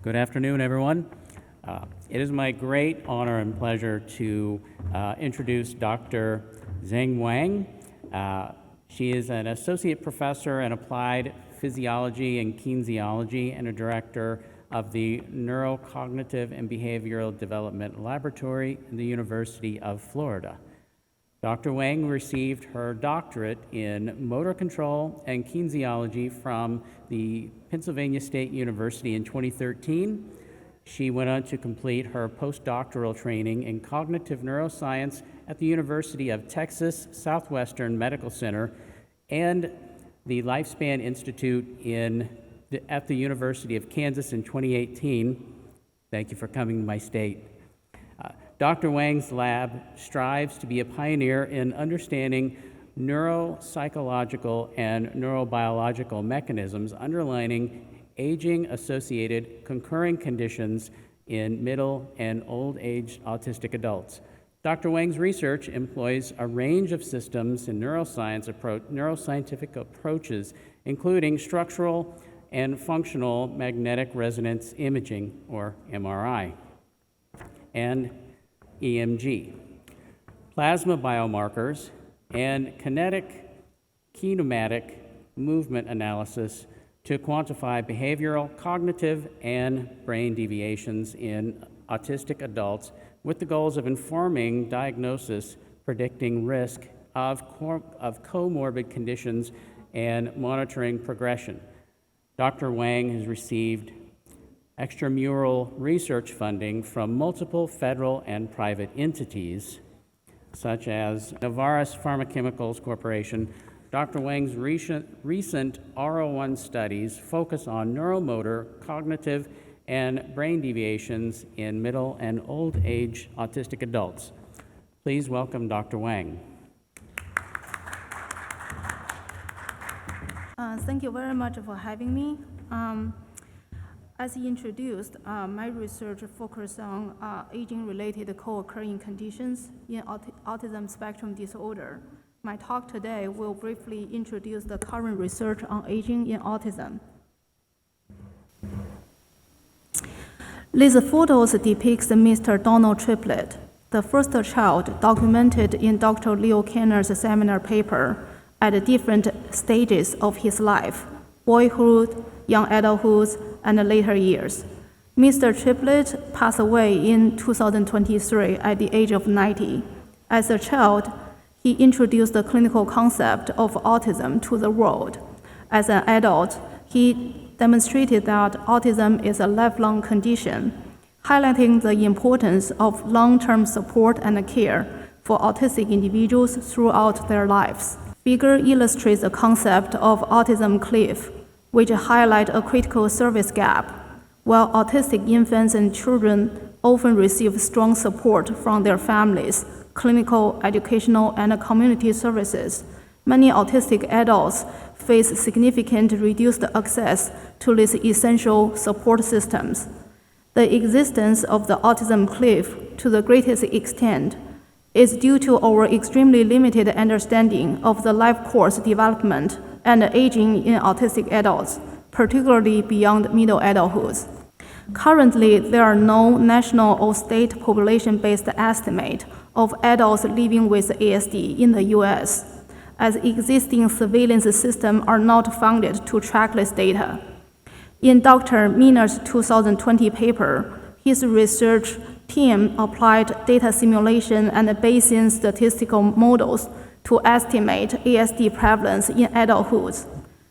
Good afternoon, everyone. It is my great honor and pleasure to introduce Dr. Zheng Wang. She is an associate professor in applied physiology and kinesiology and a director of the Neurocognitive and Behavioral Development Laboratory in the University of Florida. Dr. Wang received her doctorate in motor control and kinesiology from the Pennsylvania State University in 2013. She went on to complete her postdoctoral training in cognitive neuroscience at the University of Texas Southwestern Medical Center and the Lifespan Institute at the University of Kansas in 2018. Thank you for coming to my state. Dr. Wang's lab strives to be a pioneer in understanding neuropsychological and neurobiological mechanisms underlying aging-associated concurring conditions in middle and old-aged autistic adults. Dr. Wang's research employs a range of systems and neuroscientific approaches, including structural and functional magnetic resonance imaging, or MRI, and EMG, plasma biomarkers, and kinetic, kinematic movement analysis to quantify behavioral, cognitive, and brain deviations in autistic adults with the goals of informing diagnosis, predicting risk of comorbid conditions, and monitoring progression. Dr. Wang has received extramural research funding from multiple federal and private entities, such as Novartis Pharmaceuticals Corporation. Dr. Wang's recent R01 studies focus on neuromotor, cognitive, and brain deviations in middle and old age autistic adults. Please welcome Dr. Wang. Thank you very much for having me. As introduced, my research focuses on aging-related co-occurring conditions in autism spectrum disorder. My talk today will briefly introduce the current research on aging in autism. These photos depict Mr. Donald Triplett, the first child documented in Dr. Leo Kanner's seminar paper at different stages of his life: boyhood, young adulthood, and later years. Mr. Triplett passed away in 2023 at the age of 90. As a child, he introduced the clinical concept of autism to the world. As an adult, he demonstrated that autism is a lifelong condition, highlighting the importance of long-term support and care for autistic individuals throughout their lives. Figure illustrates the concept of autism cliff, which highlight a critical service gap. While autistic infants and children often receive strong support from their families, clinical, educational, and community services, many autistic adults face significant reduced access to these essential support systems. The existence of the autism cliff, to the greatest extent, is due to our extremely limited understanding of the life course development and aging in autistic adults, particularly beyond middle adulthood. Currently, there are no national or state population-based estimate of adults living with ASD in the US, as existing surveillance systems are not funded to track this data. In Dr. Miner's 2020 paper, his research team applied data simulation and Bayesian statistical models to estimate ASD prevalence in adulthood,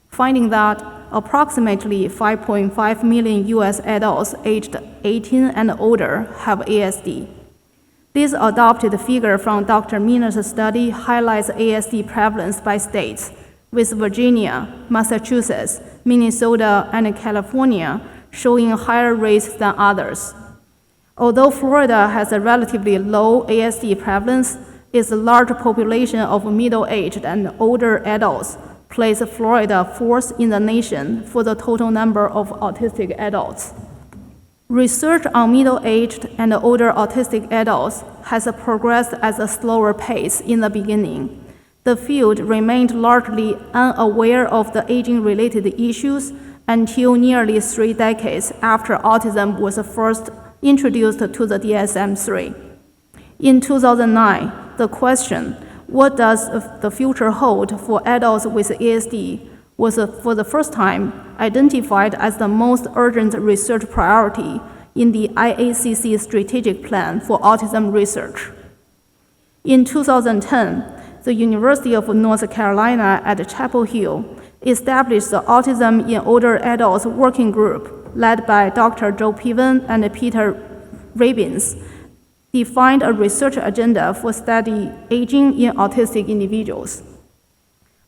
finding that approximately 5.5 million US adults aged 18 and older have ASD. This adopted figure from Dr. Miner's study highlights ASD prevalence by states, with Virginia, Massachusetts, Minnesota, and California showing higher rates than others. Although Florida has a relatively low ASD prevalence, its large population of middle-aged and older adults place Florida fourth in the nation for the total number of autistic adults. Research on middle-aged and older autistic adults has progressed at a slower pace in the beginning. The field remained largely unaware of the aging-related issues until nearly 3 decades after autism was first introduced to the DSM-3. In 2009, the question, "What does the future hold for adults with ASD?" was for the first time identified as the most urgent research priority in the IACC Strategic Plan for Autism Research. In 2010, the University of North Carolina at Chapel Hill established the Autism in Older Adults Working Group, led by Dr. Joe Piven and Peter Rabins, defined a research agenda for study aging in autistic individuals.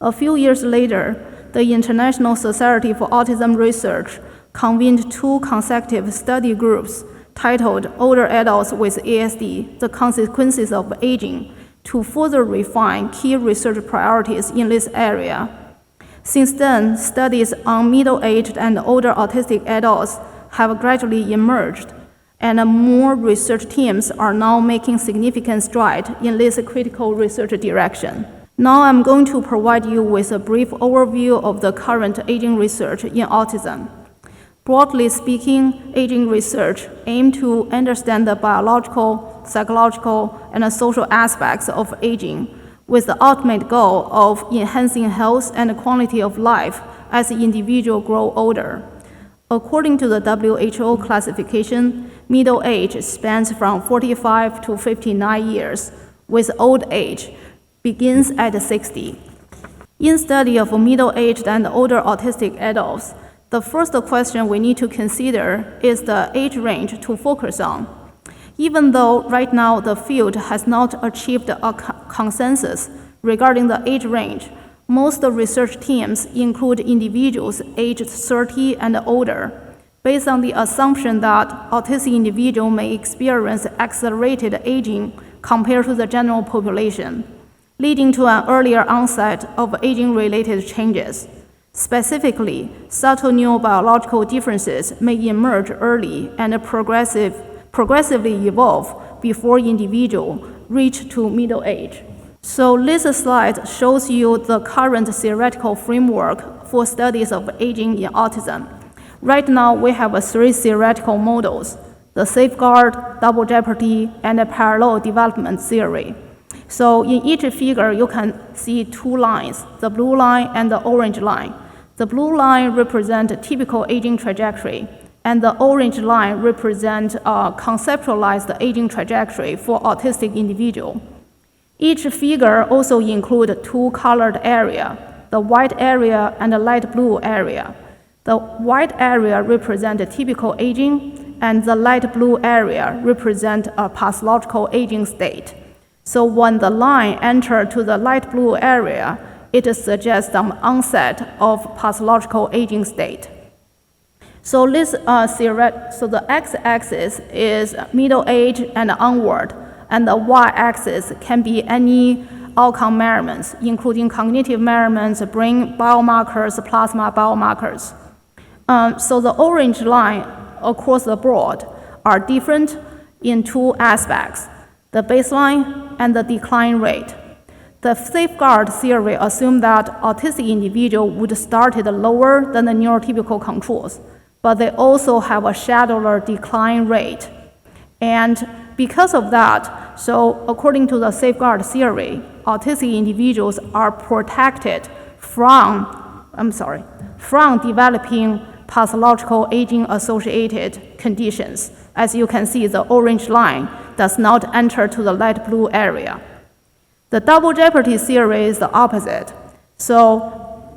A few years later, the International Society for Autism Research convened 2 consecutive study groups titled Older Adults with ASD, The Consequences of Aging, to further refine key research priorities in this area. Since then, studies on middle-aged and older autistic adults have gradually emerged, and more research teams are now making significant strides in this critical research direction. Now I'm going to provide you with a brief overview of the current aging research in autism. Broadly speaking, aging research aims to understand the biological, psychological, and social aspects of aging, with the ultimate goal of enhancing health and quality of life as the individual grows older. According to the WHO classification, middle age spans from 45 to 59 years, with old age begins at 60. In study of middle-aged and older autistic adults, the first question we need to consider is the age range to focus on. Even though right now the field has not achieved a consensus regarding the age range, most research teams include individuals aged 30 and older, based on the assumption that autistic individuals may experience accelerated aging compared to the general population, leading to an earlier onset of aging-related changes. Specifically, subtle neurobiological differences may emerge early and progressively evolve before individuals reach to middle age. So this slide shows you the current theoretical framework for studies of aging in autism. Right now, we have 3 theoretical models: the safeguard, double jeopardy, and a parallel development theory. So in each figure, you can see 2 lines, the blue line and the orange line. The blue line represents a typical aging trajectory, and the orange line represents a conceptualized aging trajectory for autistic individual. Each figure also includes 2 colored areas, the white area and the light blue area. The white area represents typical aging, and the light blue area represents a pathological aging state. So when the line enters to the light blue area, it suggests some onset of pathological aging state. So the x-axis is middle age and onward, and the y-axis can be any outcome measurements, including cognitive measurements, brain biomarkers, plasma biomarkers. So the orange line across the board are different in 2 aspects: the baseline and the decline rate. The safeguard theory assumed that autistic individuals would start lower than the neurotypical controls, but they also have a shallower decline rate. And because of that, so according to the safeguard theory, autistic individuals are protected from developing pathological aging-associated conditions. As you can see, the orange line does not enter to the light blue area. The double jeopardy theory is the opposite. So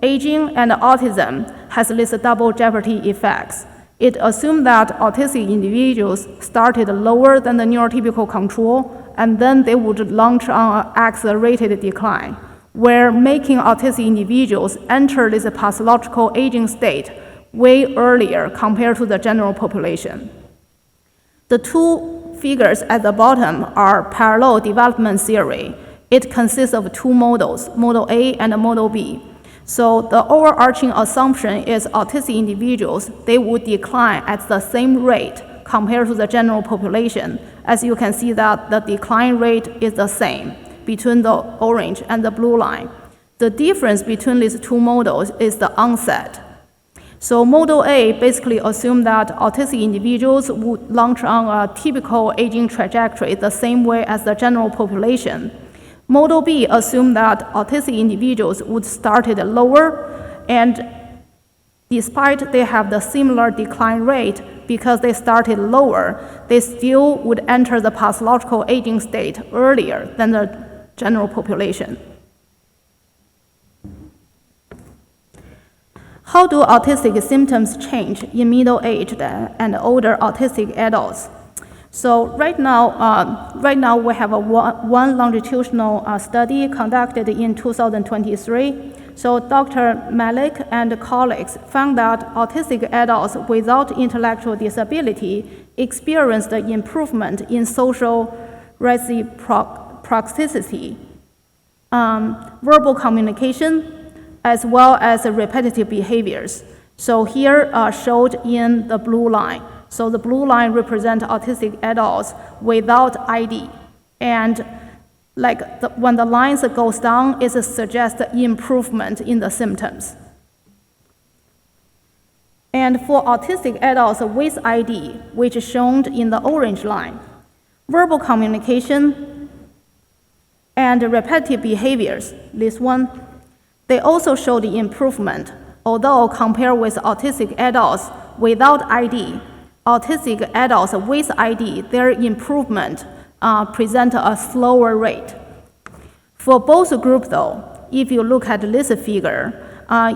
aging and autism has these double jeopardy effects. It assumed that autistic individuals started lower than the neurotypical control, and then they would launch on an accelerated decline, where making autistic individuals enter this pathological aging state way earlier compared to the general population. The 2 figures at the bottom are parallel development theory. It consists of 2 models, Model A and Model B. So the overarching assumption is autistic individuals, they would decline at the same rate compared to the general population. As you can see that the decline rate is the same between the orange and the blue line. The difference between these 2 models is the onset. So model A basically assumed that autistic individuals would launch on a typical aging trajectory the same way as the general population. Model B assumed that autistic individuals would start at lower, and despite they have the similar decline rate because they started lower, they still would enter the pathological aging state earlier than the general population. How do autistic symptoms change in middle-aged and older autistic adults? So right now we have one longitudinal study conducted in 2023. So Dr. Malik and colleagues found that autistic adults without intellectual disability experienced improvement in social reciprocity, verbal communication, as well as repetitive behaviors. So here showed in the blue line. So the blue line represents autistic adults without ID. And when the lines goes down, it suggests improvement in the symptoms. And for autistic adults with ID, which is shown in the orange line, verbal communication and repetitive behaviors, this one, they also show the improvement, although compared with autistic adults without ID, autistic adults with ID, their improvement present a slower rate. For both groups, though, if you look at this figure,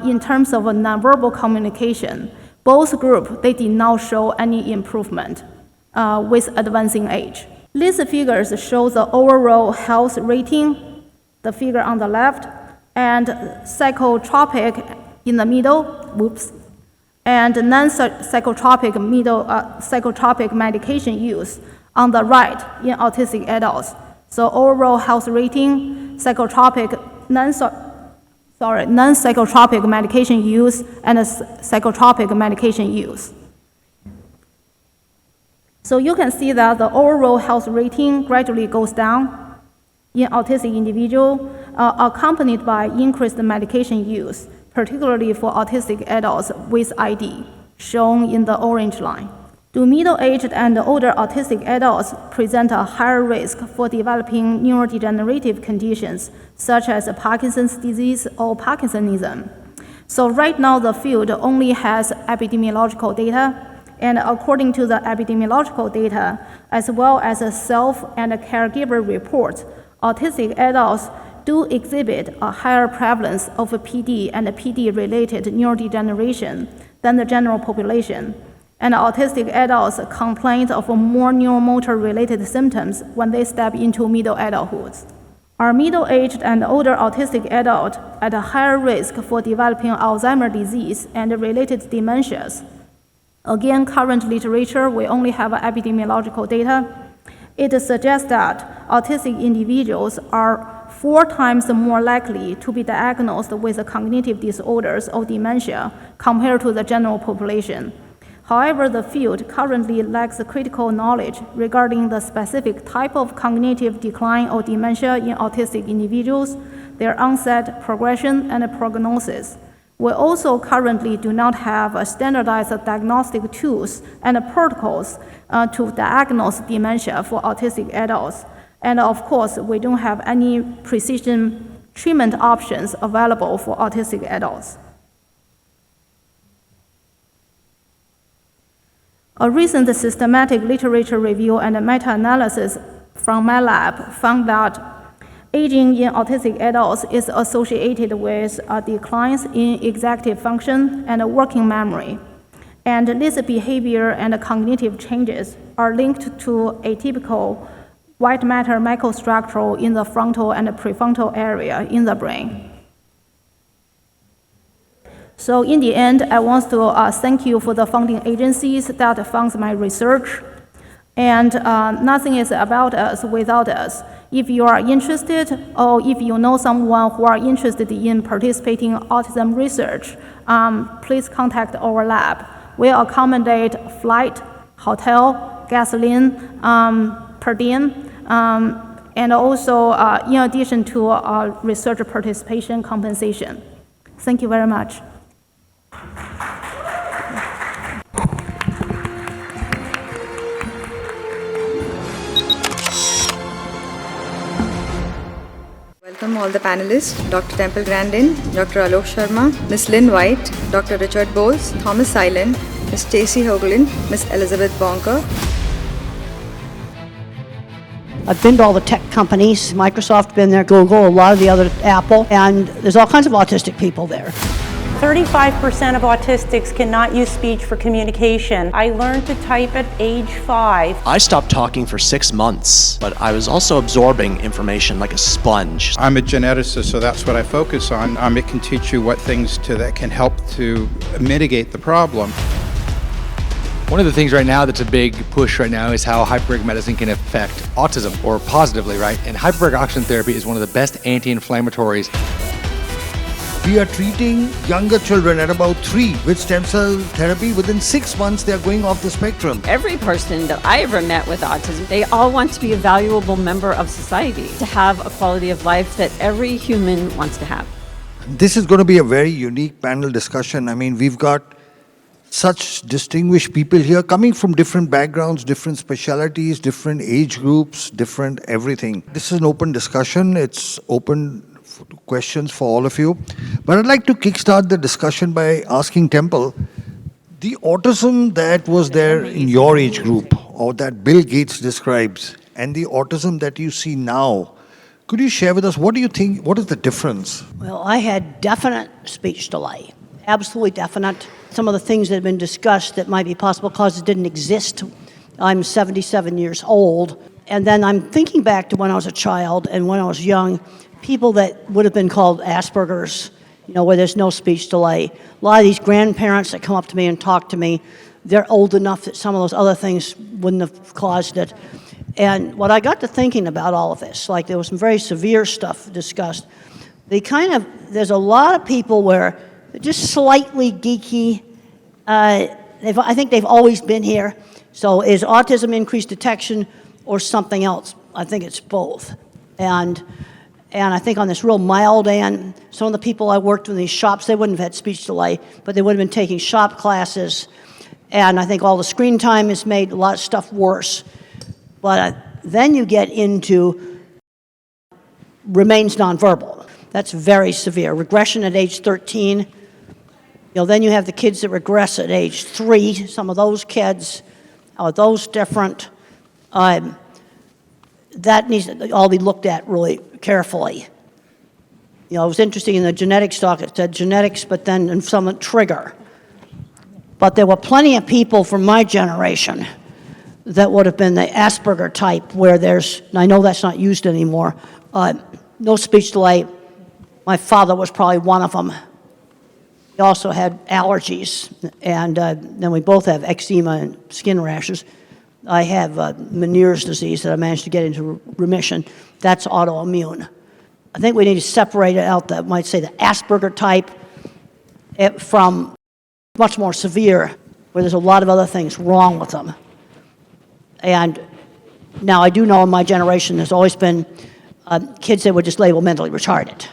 in terms of nonverbal communication, both groups, they did not show any improvement with advancing age. These figures show the overall health rating, the figure on the left, and psychotropic in the middle, and non-psychotropic psychotropic medication use on the right in autistic adults. So overall health rating, non-psychotropic medication use, and psychotropic medication use. So you can see that the overall health rating gradually goes down in autistic individual, accompanied by increased medication use, particularly for autistic adults with ID, shown in the orange line. Do middle-aged and older autistic adults present a higher risk for developing neurodegenerative conditions, such as Parkinson's disease or Parkinsonism? So right now, the field only has epidemiological data, and according to the epidemiological data, as well as a self and a caregiver reports, autistic adults do exhibit a higher prevalence of PD and PD-related neurodegeneration than the general population. And autistic adults complain of more neuromotor-related symptoms when they step into middle adulthood. Are middle-aged and older autistic adults at a higher risk for developing Alzheimer's disease and related dementias? Again, current literature, we only have epidemiological data. It suggests that autistic individuals are 4 times more likely to be diagnosed with cognitive disorders or dementia compared to the general population. However, the field currently lacks critical knowledge regarding the specific type of cognitive decline or dementia in autistic individuals, their onset, progression, and prognosis. We also currently do not have standardized diagnostic tools and protocols to diagnose dementia for autistic adults. And of course, we don't have any precision treatment options available for autistic adults. A recent systematic literature review and meta-analysis from my lab found that aging in autistic adults is associated with declines in executive function and working memory. And these behavior and cognitive changes are linked to atypical white matter microstructure in the frontal and prefrontal area in the brain. So in the end, I want to thank you for the funding agencies that fund my research. And nothing is about us without us. If you are interested, or if you know someone who are interested in participating in autism research, please contact our lab. We accommodate flight, hotel, gasoline, per diem, and also in addition to research participation compensation. Thank you very much. welcome all the panelists, Dr. Temple Grandin, Dr. Alok Sharma, Ms. Lynn White, Dr. Richard Bowles, Thomas Silent, Ms. Stacey Hoagland, Ms. Elizabeth Bonker. I've been to all the tech companies, Microsoft, been there, Google, a lot of the other, Apple, and there's all kinds of autistic people there. 35% of autistics cannot use speech for communication. I learned to type at age 5. I stopped talking for 6 months, but I was also absorbing information like a sponge. I'm a geneticist, so that's what I focus on. It can teach you what things that can help to mitigate the problem. One of the things right now that's a big push right now is how hyperbaric medicine can affect autism, or positively, right? And hyperbaric oxygen therapy is one of the best anti-inflammatories. We are treating younger children at about 3 with stem cell therapy. Within 6 months, they are going off the spectrum. Every person that I ever met with autism, they all want to be a valuable member of society, to have a quality of life that every human wants to have. This is going to be a very unique panel discussion. I mean, we've got such distinguished people here coming from different backgrounds, different specialities, different age groups, different everything. This is an open discussion. It's open questions for all of you. But I'd like to kickstart the discussion by asking Temple, the autism that was there in your age group, or that Bill Gates describes, and the autism that you see now, could you share with us, what do you think, what is the difference? Well, I had definite speech delay, absolutely definite. Some of the things that have been discussed that might be possible causes didn't exist. I'm 77 years old, and then I'm thinking back to when I was a child and when I was young, people that would have been called Asperger's, where there's no speech delay. A lot of these grandparents that come up to me and talk to me, they're old enough that some of those other things wouldn't have caused it. And what I got to thinking about all of this, like there was some very severe stuff discussed, there's a lot of people where they're just slightly geeky. I think they've always been here. So is autism increased detection or something else? I think it's both. And I think on this real mild end, some of the people I worked with in these shops, they wouldn't have had speech delay, but they would have been taking shop classes. And I think all the screen time has made a lot of stuff worse. But then you get into remains nonverbal. That's very severe. Regression at age 13. Then you have the kids that regress at age 3. Some of those kids, how are those different? That needs to all be looked at really carefully. It was interesting in the genetics talk, it said genetics, but then in some trigger. But there were plenty of people from my generation that would have been the Asperger type, where there's, and I know that's not used anymore, no speech delay. My father was probably one of them. He also had allergies, and then we both have eczema and skin rashes. I have Meniere's disease that I managed to get into remission. That's autoimmune. I think we need to separate out the, might say, the Asperger type from much more severe, where there's a lot of other things wrong with them. And now I do know in my generation there's always been kids that were just labeled mentally retarded.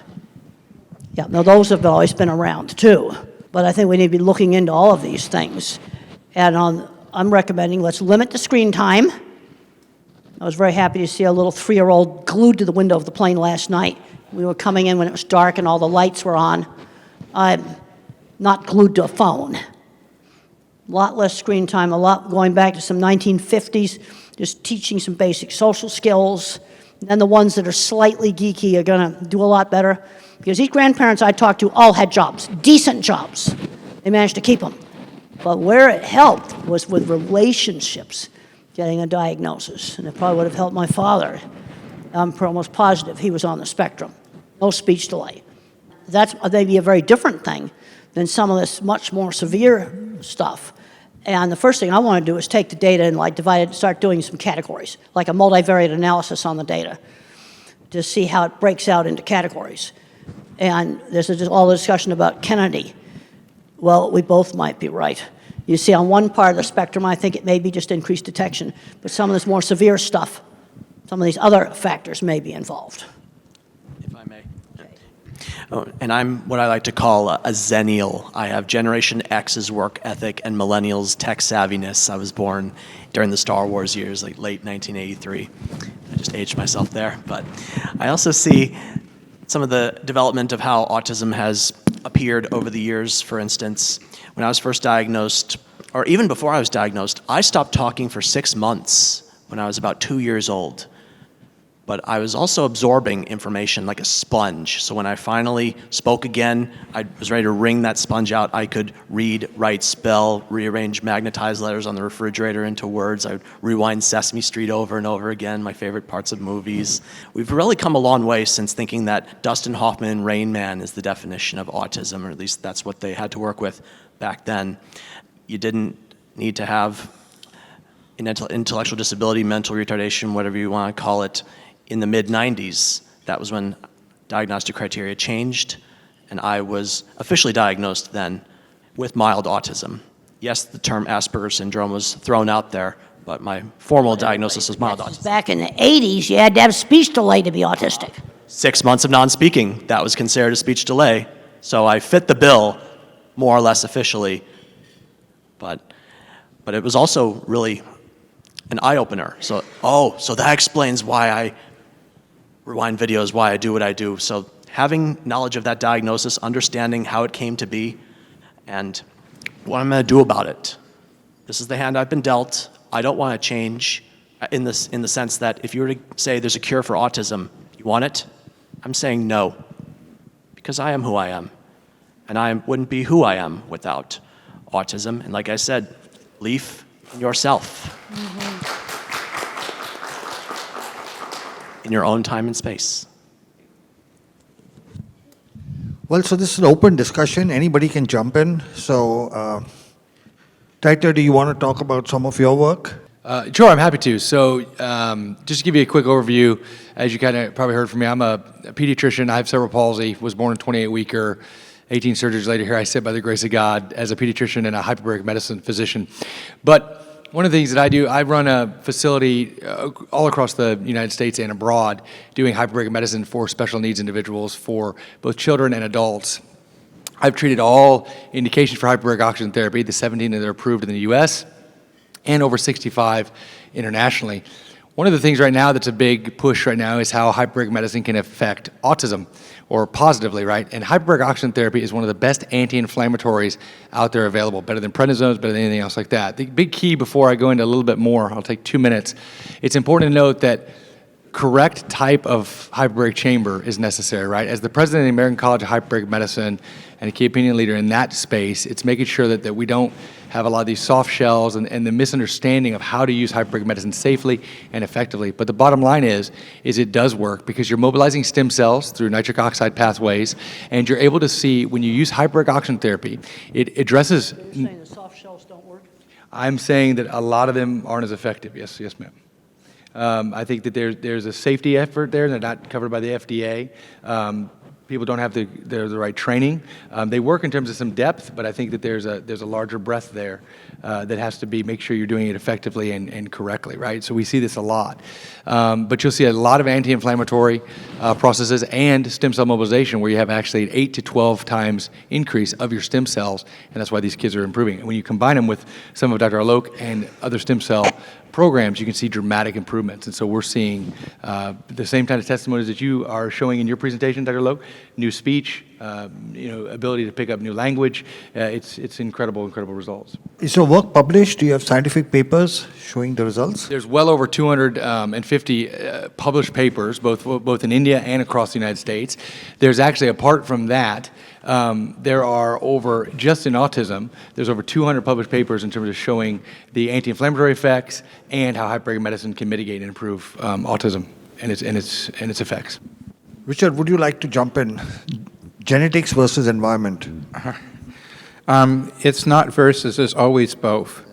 Yeah, now those have always been around too. But I think we need to be looking into all of these things. And I'm recommending let's limit the screen time. I was very happy to see a little 3-year-old glued to the window of the plane last night. We were coming in when it was dark and all the lights were on. Not glued to a phone. A lot less screen time, a lot going back to some 1950s, just teaching some basic social skills. And then the ones that are slightly geeky are gonna do a lot better. Because these grandparents I talked to all had jobs, decent jobs. They managed to keep them. But where it helped was with relationships, getting a diagnosis. And it probably would have helped my father. I'm almost positive he was on the spectrum. No speech delay. That's maybe a very different thing than some of this much more severe stuff. And the first thing I want to do is take the data and divide it and start doing some categories, like a multivariate analysis on the data, to see how it breaks out into categories. And there's all the discussion about Kennedy. Well, we both might be right. You see, on one part of the spectrum, I think it may be just increased detection, but some of this more severe stuff, some of these other factors may be involved. If I may. Oh, and I'm what I like to call a zennial. I have Generation X's work ethic and millennials' tech savviness. I was born during the Star Wars years, like late 1983. I just aged myself there. But I also see some of the development of how autism has appeared over the years. For instance, when I was first diagnosed, or even before I was diagnosed, I stopped talking for 6 months when I was about 2 years old. But I was also absorbing information like a sponge. So when I finally spoke again, I was ready to wring that sponge out. I could read, write, spell, rearrange magnetized letters on the refrigerator into words. I would rewind Sesame Street over and over again, my favorite parts of movies. We've really come a long way since thinking that Dustin Hoffman and Rain Man is the definition of autism, or at least that's what they had to work with back then. You didn't need to have an intellectual disability, mental retardation, whatever you want to call it. In the mid-90s, that was when diagnostic criteria changed, and I was officially diagnosed then with mild autism. Yes, the term Asperger's syndrome was thrown out there, but my formal diagnosis was mild autism. Back in the 80s, you had to have speech delay to be autistic. 6 months of non-speaking, that was considered a speech delay. So I fit the bill, more or less officially, but it was also really an eye-opener. So that explains why I rewind videos, why I do what I do. So having knowledge of that diagnosis, understanding how it came to be, and what I'm going to do about it. This is the hand I've been dealt. I don't want to change in the sense that if you were to say there's a cure for autism, you want it? I'm saying no, because I am who I am, and I wouldn't be who I am without autism. And like I said, belief in yourself. In your own time and space. Well, so this is an open discussion. Anybody can jump in. So, Taita, do you want to talk about some of your work? Sure, I'm happy to. So just to give you a quick overview, as you kind of probably heard from me, I'm a pediatrician. I have cerebral palsy, was born in 28-weeker, 18 surgeries later. Here I sit by the grace of God as a pediatrician and a hyperbaric medicine physician. But one of the things that I do, I run a facility all across the United States and abroad doing hyperbaric medicine for special needs individuals, for both children and adults. I've treated all indications for hyperbaric oxygen therapy, the 17 that are approved in the US, and over 65 internationally. One of the things right now that's a big push right now is how hyperbaric medicine can affect autism, or positively, right? And hyperbaric oxygen therapy is one of the best anti-inflammatories out there available, better than prednisones, better than anything else like that. The big key, before I go into a little bit more, I'll take 2 minutes, it's important to note that correct type of hyperbaric chamber is necessary, right? As the president of the American College of Hyperbaric Medicine and a key opinion leader in that space, it's making sure that we don't have a lot of these soft shells and the misunderstanding of how to use hyperbaric medicine safely and effectively. But the bottom line is it does work, because you're mobilizing stem cells through nitric oxide pathways, and you're able to see when you use hyperbaric oxygen therapy, it addresses... Are you saying the soft shells don't work? I'm saying that a lot of them aren't as effective. Yes, ma'am. I think that there's a safety effort there. They're not covered by the FDA. People don't have the right training. They work in terms of some depth, but I think that there's a larger breadth there that has to be, make sure you're doing it effectively and correctly, right? So we see this a lot. But you'll see a lot of anti-inflammatory processes and stem cell mobilization, where you have actually an 8 to 12 times increase of your stem cells, and that's why these kids are improving. And when you combine them with some of Dr. Alok and other stem cell programs, you can see dramatic improvements. And so we're seeing the same kind of testimonies that you are showing in your presentation, Dr. Loke. New speech, ability to pick up new language. It's incredible results. Is your work published? Do you have scientific papers showing the results? There's well over 250 published papers, both in India and across the United States. There's actually, apart from that, there are over, just in autism, there's over 200 published papers in terms of showing the anti-inflammatory effects and how hyperbaric medicine can mitigate and improve autism and its effects. Richard, would you like to jump in? Genetics versus environment. It's not versus, it's always both.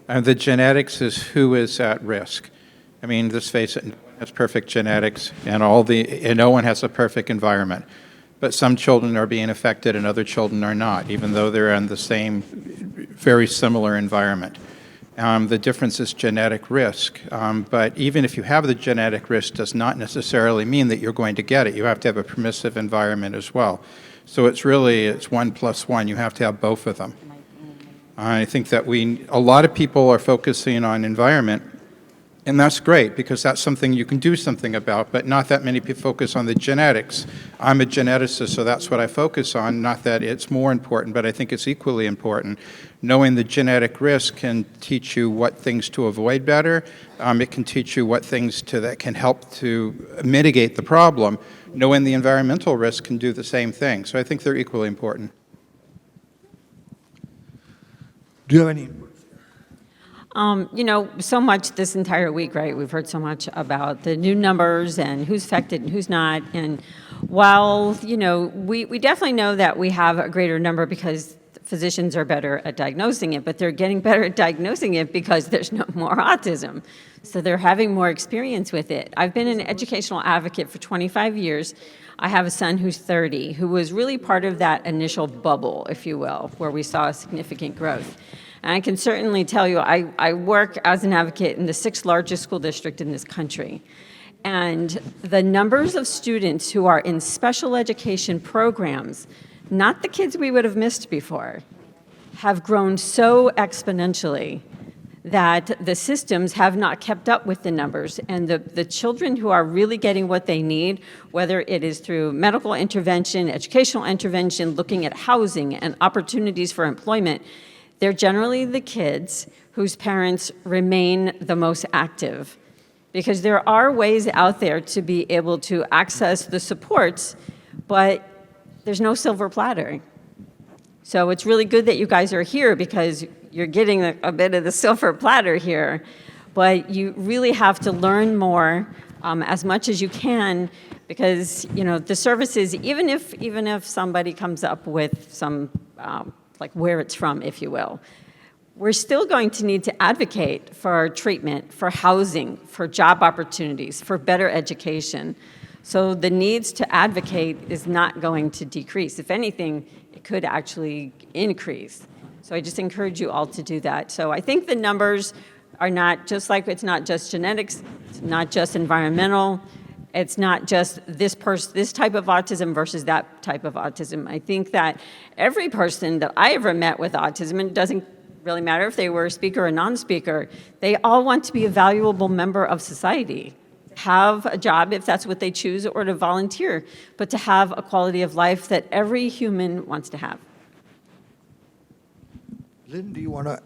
The genetics is who is at risk. I mean, let's face it, no one has perfect genetics, and no one has a perfect environment. But some children are being affected and other children are not, even though they're in the same, very similar environment. The difference is genetic risk. But even if you have the genetic risk, does not necessarily mean that you're going to get it. You have to have a permissive environment as well. So it's 1 plus 1. You have to have both of them. I think that a lot of people are focusing on environment, And that's great, because that's something you can do something about, but not that many people focus on the genetics. I'm a geneticist, so that's what I focus on, not that it's more important, but I think it's equally important. Knowing the genetic risk can teach you what things to avoid better. It can teach you what things that can help to mitigate the problem. Knowing the environmental risk can do the same thing. So I think they're equally important. Do you have any input? So much this entire week, right? We've heard so much about the new numbers and who's affected and who's not. And while, we definitely know that we have a greater number because physicians are better at diagnosing it, but they're getting better at diagnosing it because there's no more autism. So they're having more experience with it. I've been an educational advocate for 25 years. I have a son who's 30, who was really part of that initial bubble, if you will, where we saw significant growth. And I can certainly tell you, I work as an advocate in the 6th largest school district in this country. And the numbers of students who are in special education programs, not the kids we would have missed before, have grown so exponentially that the systems have not kept up with the numbers. And the children who are really getting what they need, whether it is through medical intervention, educational intervention, looking at housing and opportunities for employment, they're generally the kids whose parents remain the most active, because there are ways out there to be able to access the supports, but there's no silver platter. So it's really good that you guys are here, because you're getting a bit of the silver platter here, but you really have to learn more as much as you can, because the services, even if somebody comes up with some like where it's from, if you will, we're still going to need to advocate for treatment, for housing, for job opportunities, for better education. So the needs to advocate is not going to decrease. If anything, it could actually increase. So I just encourage you all to do that. So I think the numbers are not just like, it's not just genetics, it's not just environmental, it's not just this type of autism versus that type of autism. I think that every person that I ever met with autism, and it doesn't really matter if they were a speaker or non-speaker, they all want to be a valuable member of society, have a job if that's what they choose, or to volunteer, but to have a quality of life that every human wants to have. Lynn, do you want to?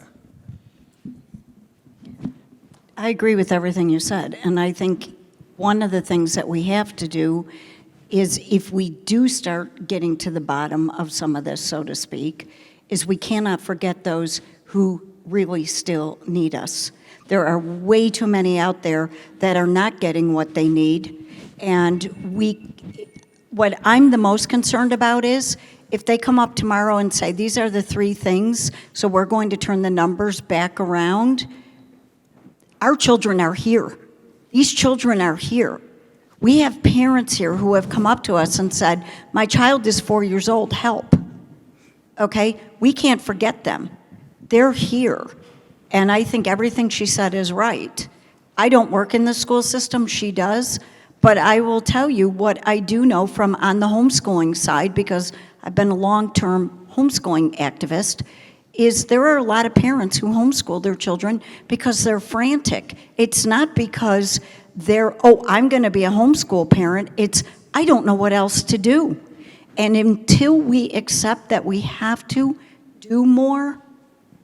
I agree with everything you said, and I think one of the things that we have to do is, if we do start getting to the bottom of some of this, so to speak, is we cannot forget those who really still need us. There are way too many out there that are not getting what they need, and what I'm the most concerned about is, if they come up tomorrow and say, these are the 3 things, so we're going to turn the numbers back around, our children are here. These children are here. We have parents here who have come up to us and said, my child is 4 years old, help. Okay? We can't forget them. They're here. And I think everything she said is right. I don't work in the school system, she does, but I will tell you what I do know from on the homeschooling side, because I've been a long-term homeschooling activist, is there are a lot of parents who homeschool their children because they're frantic. It's not because they're, oh, I'm going to be a homeschool parent. It's, I don't know what else to do. And until we accept that we have to do more,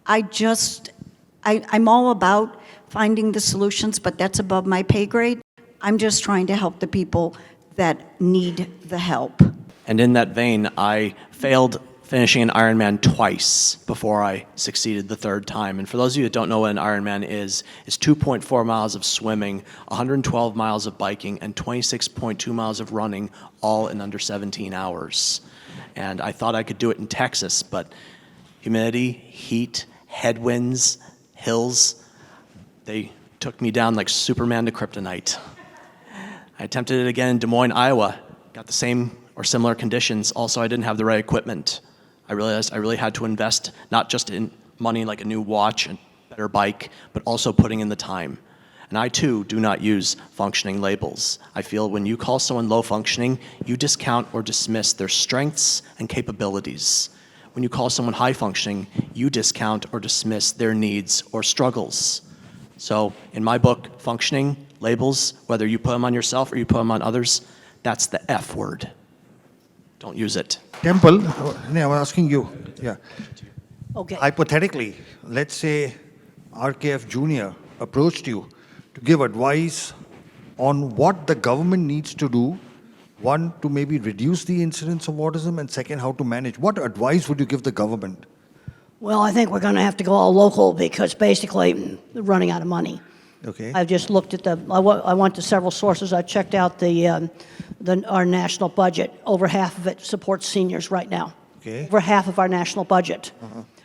I'm all about finding the solutions, but that's above my pay grade. I'm just trying to help the people that need the help. And in that vein, I failed finishing an Ironman twice before I succeeded the 3rd time. And for those of you that don't know what an Ironman is, it's 2.4 miles of swimming, 112 miles of biking, and 26.2 miles of running, all in under 17 hours. And I thought I could do it in Texas, but humidity, heat, headwinds, hills, they took me down like Superman to kryptonite. I attempted it again in Des Moines, Iowa, got the same or similar conditions. Also, I didn't have the right equipment. I realized I really had to invest not just in money like a new watch and better bike, but also putting in the time. And I too do not use functioning labels. I feel when you call someone low functioning, you discount or dismiss their strengths and capabilities. When you call someone high functioning, you discount or dismiss their needs or struggles. So in my book, functioning labels, whether you put them on yourself or you put them on others, that's the F word. Don't use it. Temple, I'm asking you. Yeah. Okay. Hypothetically, let's say RKF Jr. approached you to give advice on what the government needs to do, one, to maybe reduce the incidence of autism, and second, how to manage. What advice would you give the government? Well, I think we're going to have to go all local because basically we're running out of money. Okay. I've just looked at I went to several sources. I checked out our national budget. Over half of it supports seniors right now. Okay. Over half of our national budget.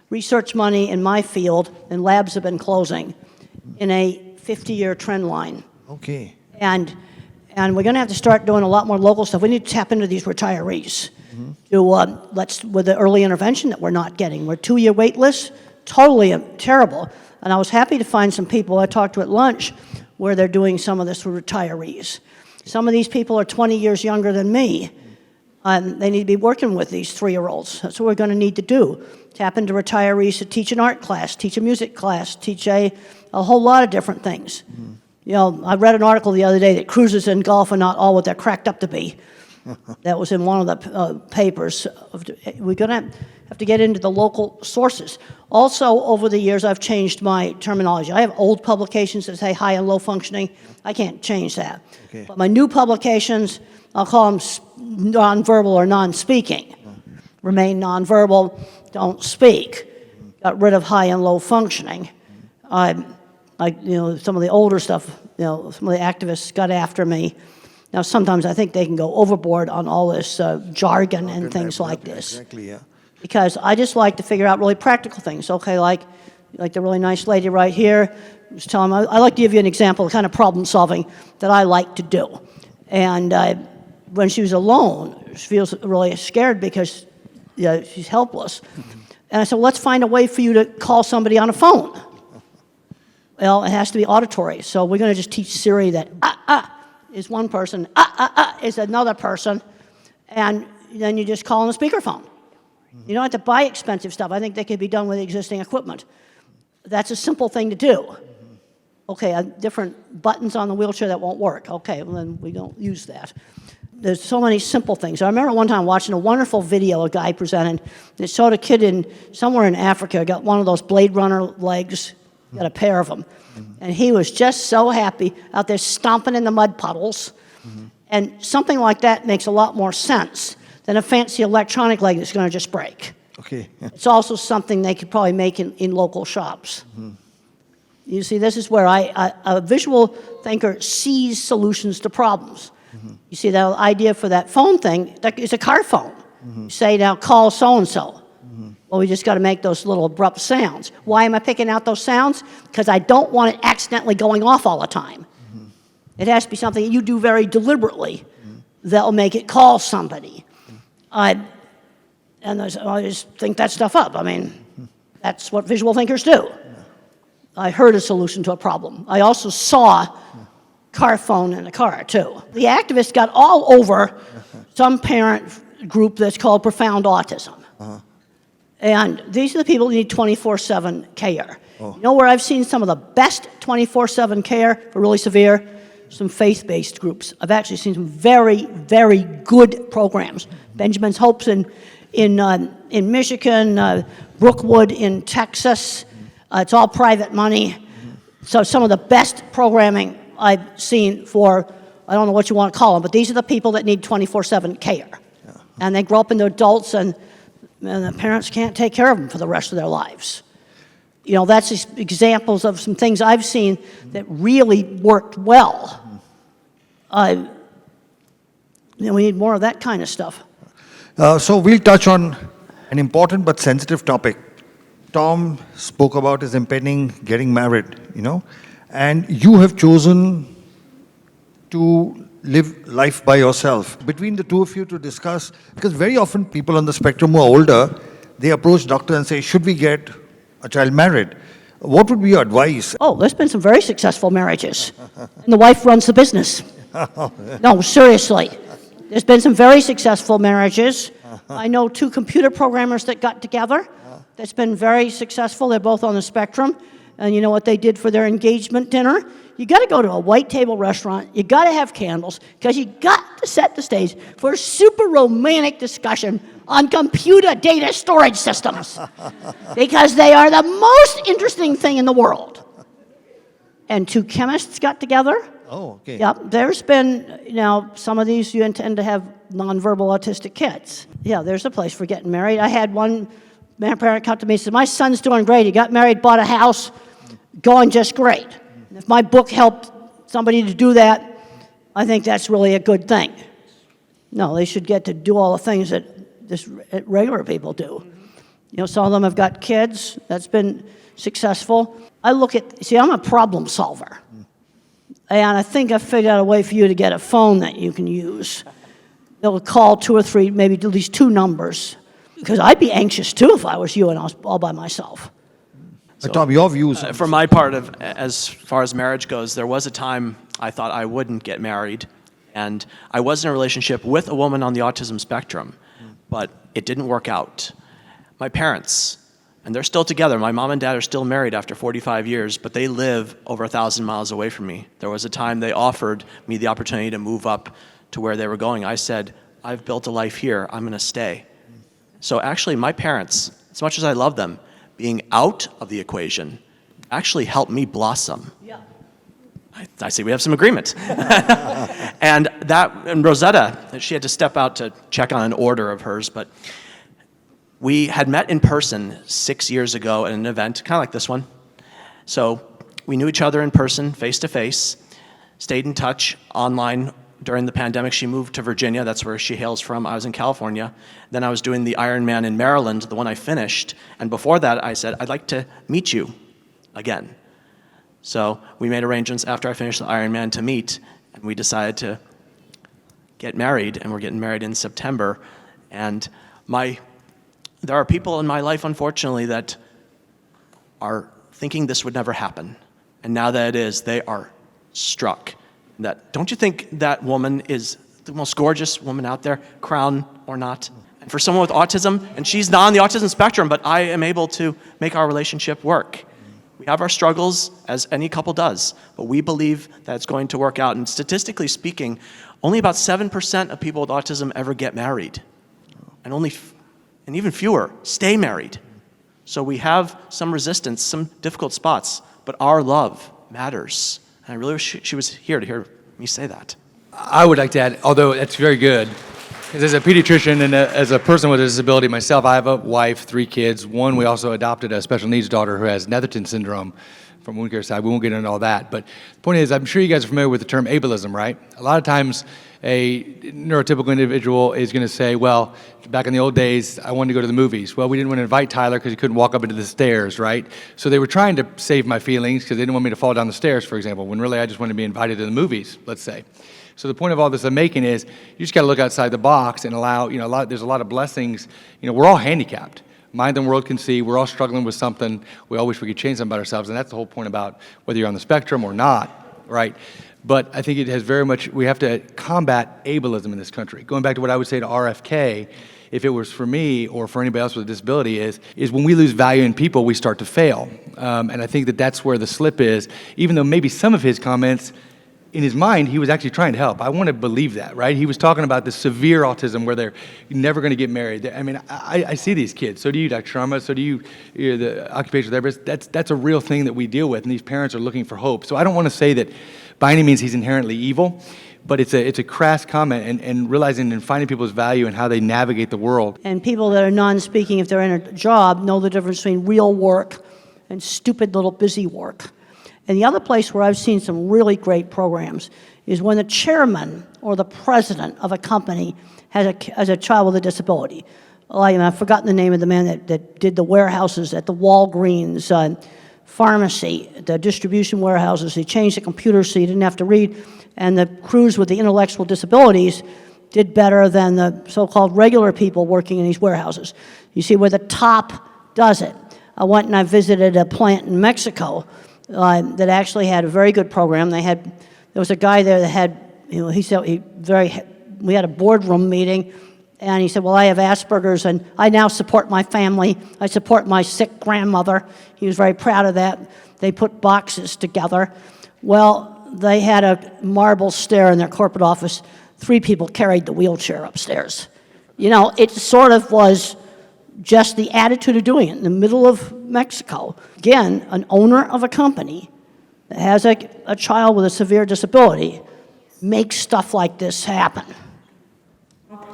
Research money in my field and labs have been closing in a 50-year trend line. Okay. And we're going to have to start doing a lot more local stuff. We need to tap into these retirees with the early intervention that we're not getting. We're 2-year wait lists, totally terrible. And I was happy to find some people I talked to at lunch where they're doing some of this for retirees. Some of these people are 20 years younger than me, and they need to be working with these 3-year-olds. That's what we're going to need to do. Tap into retirees to teach an art class, teach a music class, teach a whole lot of different things. You know, I read an article the other day that cruises in golf are not all what they're cracked up to be. That was in one of the papers. We're going to have to get into the local sources. Also, over the years, I've changed my terminology. I have old publications that say high and low functioning. I can't change that. Okay. But my new publications, I'll call them nonverbal or non-speaking. Remain nonverbal, don't speak. Got rid of high and low functioning. Some of the older stuff, some of the activists got after me. Now, sometimes I think they can go overboard on all this jargon and things like this. Exactly, yeah. Because I just like to figure out really practical things. Okay, like the really nice lady right here was telling me, I like to give you an example of the kind of problem solving that I like to do. And when she was alone, she feels really scared because she's helpless. And I said, well, let's find a way for you to call somebody on a phone. Well, it has to be auditory. So we're going to just teach Siri that is one person, is another person, and then you just call on a speakerphone. You don't have to buy expensive stuff. I think that could be done with existing equipment. That's a simple thing to do. Okay, different buttons on the wheelchair that won't work. Okay, well then we don't use that. There's so many simple things. I remember one time watching a wonderful video a guy presented that showed a kid somewhere in Africa got one of those Blade Runner legs, got a pair of them. And he was just so happy out there stomping in the mud puddles. And something like that makes a lot more sense than a fancy electronic leg that's going to just break. Okay. Yeah. It's also something they could probably make in local shops. You see, this is where a visual thinker sees solutions to problems. You see, the idea for that phone thing is a car phone. You say, now call so-and-so. Well, we just got to make those little abrupt sounds. Why am I picking out those sounds? Because I don't want it accidentally going off all the time. It has to be something that you do very deliberately that will make it call somebody. I just think that stuff up. I mean, that's what visual thinkers do. I heard a solution to a problem. I also saw car phone in a car, too. The activists got all over some parent group that's called Profound Autism. And these are the people who need 24/7 care. You know where I've seen some of the best 24/7 care for really severe? Some faith-based groups. I've actually seen some very, very good programs. Benjamin's Hopes in Michigan, Brookwood in Texas. It's all private money. So some of the best programming I've seen for, I don't know what you want to call them, but these are the people that need 24/7 care. And they grow up into adults and the parents can't take care of them for the rest of their lives. You know, that's just examples of some things I've seen that really worked well. We need more of that kind of stuff. So we'll touch on an important but sensitive topic. Tom spoke about his impending getting married, and you have chosen to live life by yourself. Between the two of you to discuss, because very often people on the spectrum who are older, they approach doctor and say, should we get a child married? What would be your advice? Oh, there's been some very successful marriages. And the wife runs the business. No, seriously. There's been some very successful marriages. I know 2 computer programmers that got together. That's been very successful. They're both on the spectrum. And you know what they did for their engagement dinner? You got to go to a white table restaurant. You got to have candles because you got to set the stage for a super romantic discussion on computer data storage systems because they are the most interesting thing in the world. And two chemists got together. Oh, okay. Yep, there's been, some of these you intend to have nonverbal autistic kids. Yeah, there's a place for getting married. I had one parent come to me and said, my son's doing great. He got married, bought a house, going just great. If my book helped somebody to do that, I think that's really a good thing. No, they should get to do all the things that regular people do. Some of them have got kids. That's been successful. I'm a problem solver. And I think I figured out a way for you to get a phone that you can use. They'll call 2 or 3, maybe at least 2 numbers. Because I'd be anxious too if I was you and I was all by myself. Tom, your views. For my part, as far as marriage goes, there was a time I thought I wouldn't get married. And I was in a relationship with a woman on the autism spectrum, but it didn't work out. My parents, and they're still together. My mom and dad are still married after 45 years, but they live over 1,000 miles away from me. There was a time they offered me the opportunity to move up to where they were going. I said, I've built a life here. I'm going to stay. So actually, my parents, as much as I love them, being out of the equation actually helped me blossom. Yeah. I see we have some agreement. And Rosetta, she had to step out to check on an order of hers, but we had met in person 6 years ago at an event, kind of like this one. So we knew each other in person, face to face, stayed in touch online. During the pandemic, she moved to Virginia. That's where she hails from. I was in California. Then I was doing the Ironman in Maryland, the one I finished. And before that, I said, I'd like to meet you again. So we made arrangements after I finished the Ironman to meet, and we decided to get married, and we're getting married in September. And there are people in my life, unfortunately, that are thinking this would never happen. And now that it is, they are struck. Don't you think that woman is the most gorgeous woman out there, crown or not? And for someone with autism, and she's not on the autism spectrum, but I am able to make our relationship work. We have our struggles, as any couple does, but we believe that it's going to work out. And statistically speaking, only about 7% of people with autism ever get married. And even fewer stay married. So we have some resistance, some difficult spots, but our love matters. And I really wish she was here to hear me say that. I would like to add, although that's very good, because as a pediatrician and as a person with a disability myself, I have a wife, 3 kids. One, we also adopted a special needs daughter who has Netherton syndrome from wound care side. We won't get into all that. But the point is, I'm sure you guys are familiar with the term ableism, right? A lot of times a neurotypical individual is going to say, well, back in the old days, I wanted to go to the movies. Well, we didn't want to invite Tyler because he couldn't walk up into the stairs, right? So they were trying to save my feelings because they didn't want me to fall down the stairs, for example, when really I just wanted to be invited to the movies, let's say. So the point of all this I'm making is you just got to look outside the box and allow, there's a lot of blessings. We're all handicapped. Mind the world can see. We're all struggling with something. We all wish we could change something about ourselves, and that's the whole point about whether you're on the spectrum or not, right? But I think it has very much, we have to combat ableism in this country. Going back to what I would say to RFK, if it was for me or for anybody else with a disability, is when we lose value in people, we start to fail. And I think that's where the slip is, even though maybe some of his comments, in his mind, he was actually trying to help. I want to believe that, right? He was talking about the severe autism where they're never going to get married. I mean, I see these kids. So do you, Dr. Sharma. So do you, the occupational therapist. That's a real thing that we deal with, and these parents are looking for hope. So I don't want to say that by any means he's inherently evil, but it's a crass comment, and realizing and finding people's value and how they navigate the world. And people that are non-speaking, if they're in a job, know the difference between real work and stupid little busy work. And the other place where I've seen some really great programs is when the chairman or the president of a company has a child with a disability. I've forgotten the name of the man that did the warehouses at the Walgreens pharmacy, the distribution warehouses. He changed the computer so you didn't have to read. And the crews with the intellectual disabilities did better than the so-called regular people working in these warehouses. You see where the top does it. I went and I visited a plant in Mexico that actually had a very good program. There was a guy there that had, he said we had a boardroom meeting, And he said, well, I have Asperger's, and I now support my family. I support my sick grandmother. He was very proud of that. They put boxes together. Well, they had a marble stair in their corporate office. 3 people carried the wheelchair upstairs. You know, it sort of was just the attitude of doing it in the middle of Mexico. Again, an owner of a company that has a child with a severe disability makes stuff like this happen.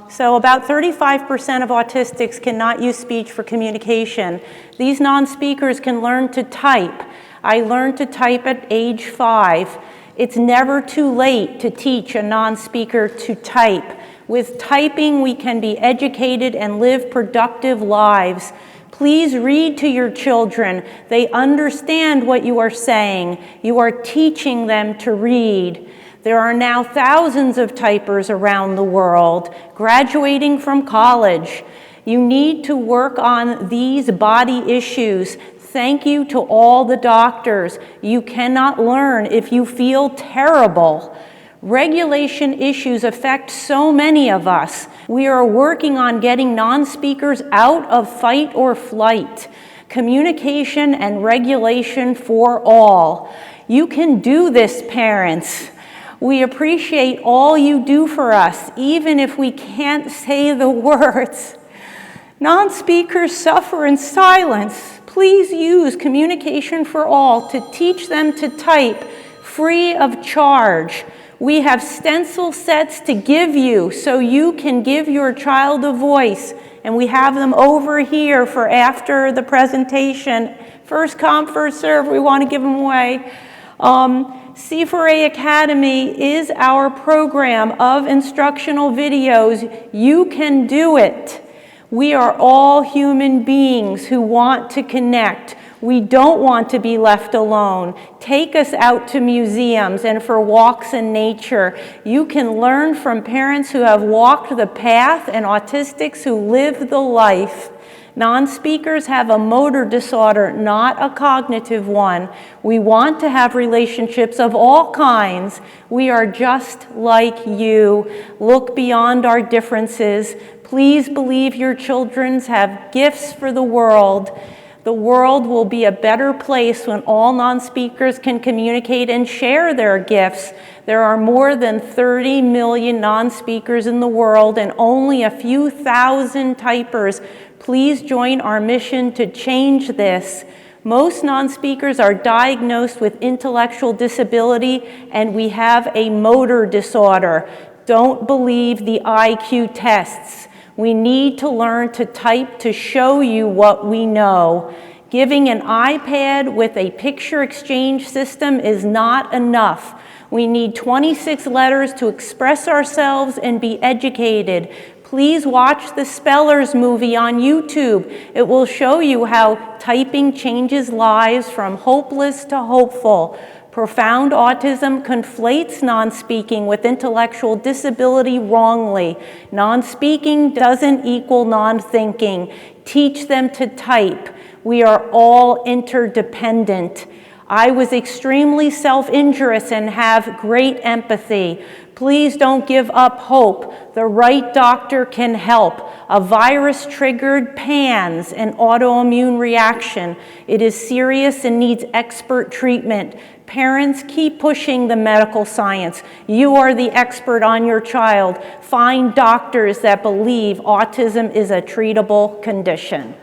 So about 35% of autistics cannot use speech for communication. These non-speakers can learn to type. I learned to type at age 5. It's never too late to teach a non-speaker to type. With typing, we can be educated and live productive lives. Please read to your children. They understand what you are saying. You are teaching them to read. There are now thousands of typers around the world, graduating from college. You need to work on these body issues. Thank you to all the doctors. You cannot learn if you feel terrible. Regulation issues affect so many of us. We are working on getting non-speakers out of fight or flight. Communication and regulation for all. You can do this, parents. We appreciate all you do for us, even if we can't say the words. Non-speakers suffer in silence. Please use Communication for All to teach them to type free of charge. We have stencil sets to give you so you can give your child a voice, and we have them over here for after the presentation. First come, first serve, we want to give them away. C4A Academy is our program of instructional videos. You can do it. We are all human beings who want to connect. We don't want to be left alone. Take us out to museums and for walks in nature. You can learn from parents who have walked the path and autistics who live the life. Non-speakers have a motor disorder, not a cognitive one. We want to have relationships of all kinds. We are just like you. Look beyond our differences. Please believe your children have gifts for the world. The world will be a better place when all non-speakers can communicate and share their gifts. There are more than 30 million non-speakers in the world and only a few thousand typers. Please join our mission to change this. Most non-speakers are diagnosed with intellectual disability, and we have a motor disorder. Don't believe the IQ tests. We need to learn to type to show you what we know. Giving an iPad with a picture exchange system is not enough. We need 26 letters to express ourselves and be educated. Please watch the Spellers movie on YouTube. It will show you how typing changes lives from hopeless to hopeful. Profound autism conflates non-speaking with intellectual disability wrongly. Non-speaking doesn't equal non-thinking. Teach them to type. We are all interdependent. I was extremely self-injurious and have great empathy. Please don't give up hope. The right doctor can help. A virus triggered PANS, an autoimmune reaction. It is serious and needs expert treatment. Parents, keep pushing the medical science. You are the expert on your child. Find doctors that believe autism is a treatable condition.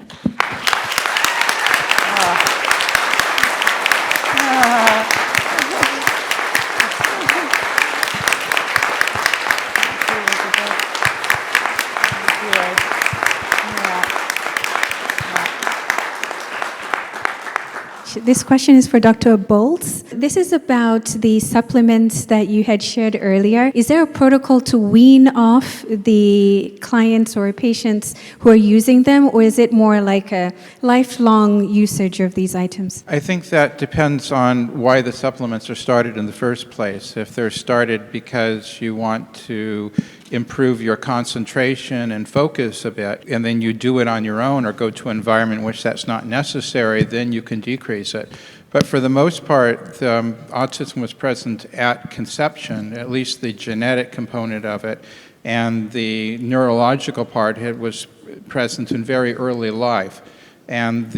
This question is for Dr. Boltz. This is about the supplements that you had shared earlier. Is there a protocol to wean off the clients or patients who are using them, or is it more like a lifelong usage of these items? I think that depends on why the supplements are started in the first place. If they're started because you want to improve your concentration and focus a bit, and then you do it on your own or go to an environment in which that's not necessary, then you can decrease it. But for the most part, autism was present at conception, at least the genetic component of it, and the neurological part was present in very early life. And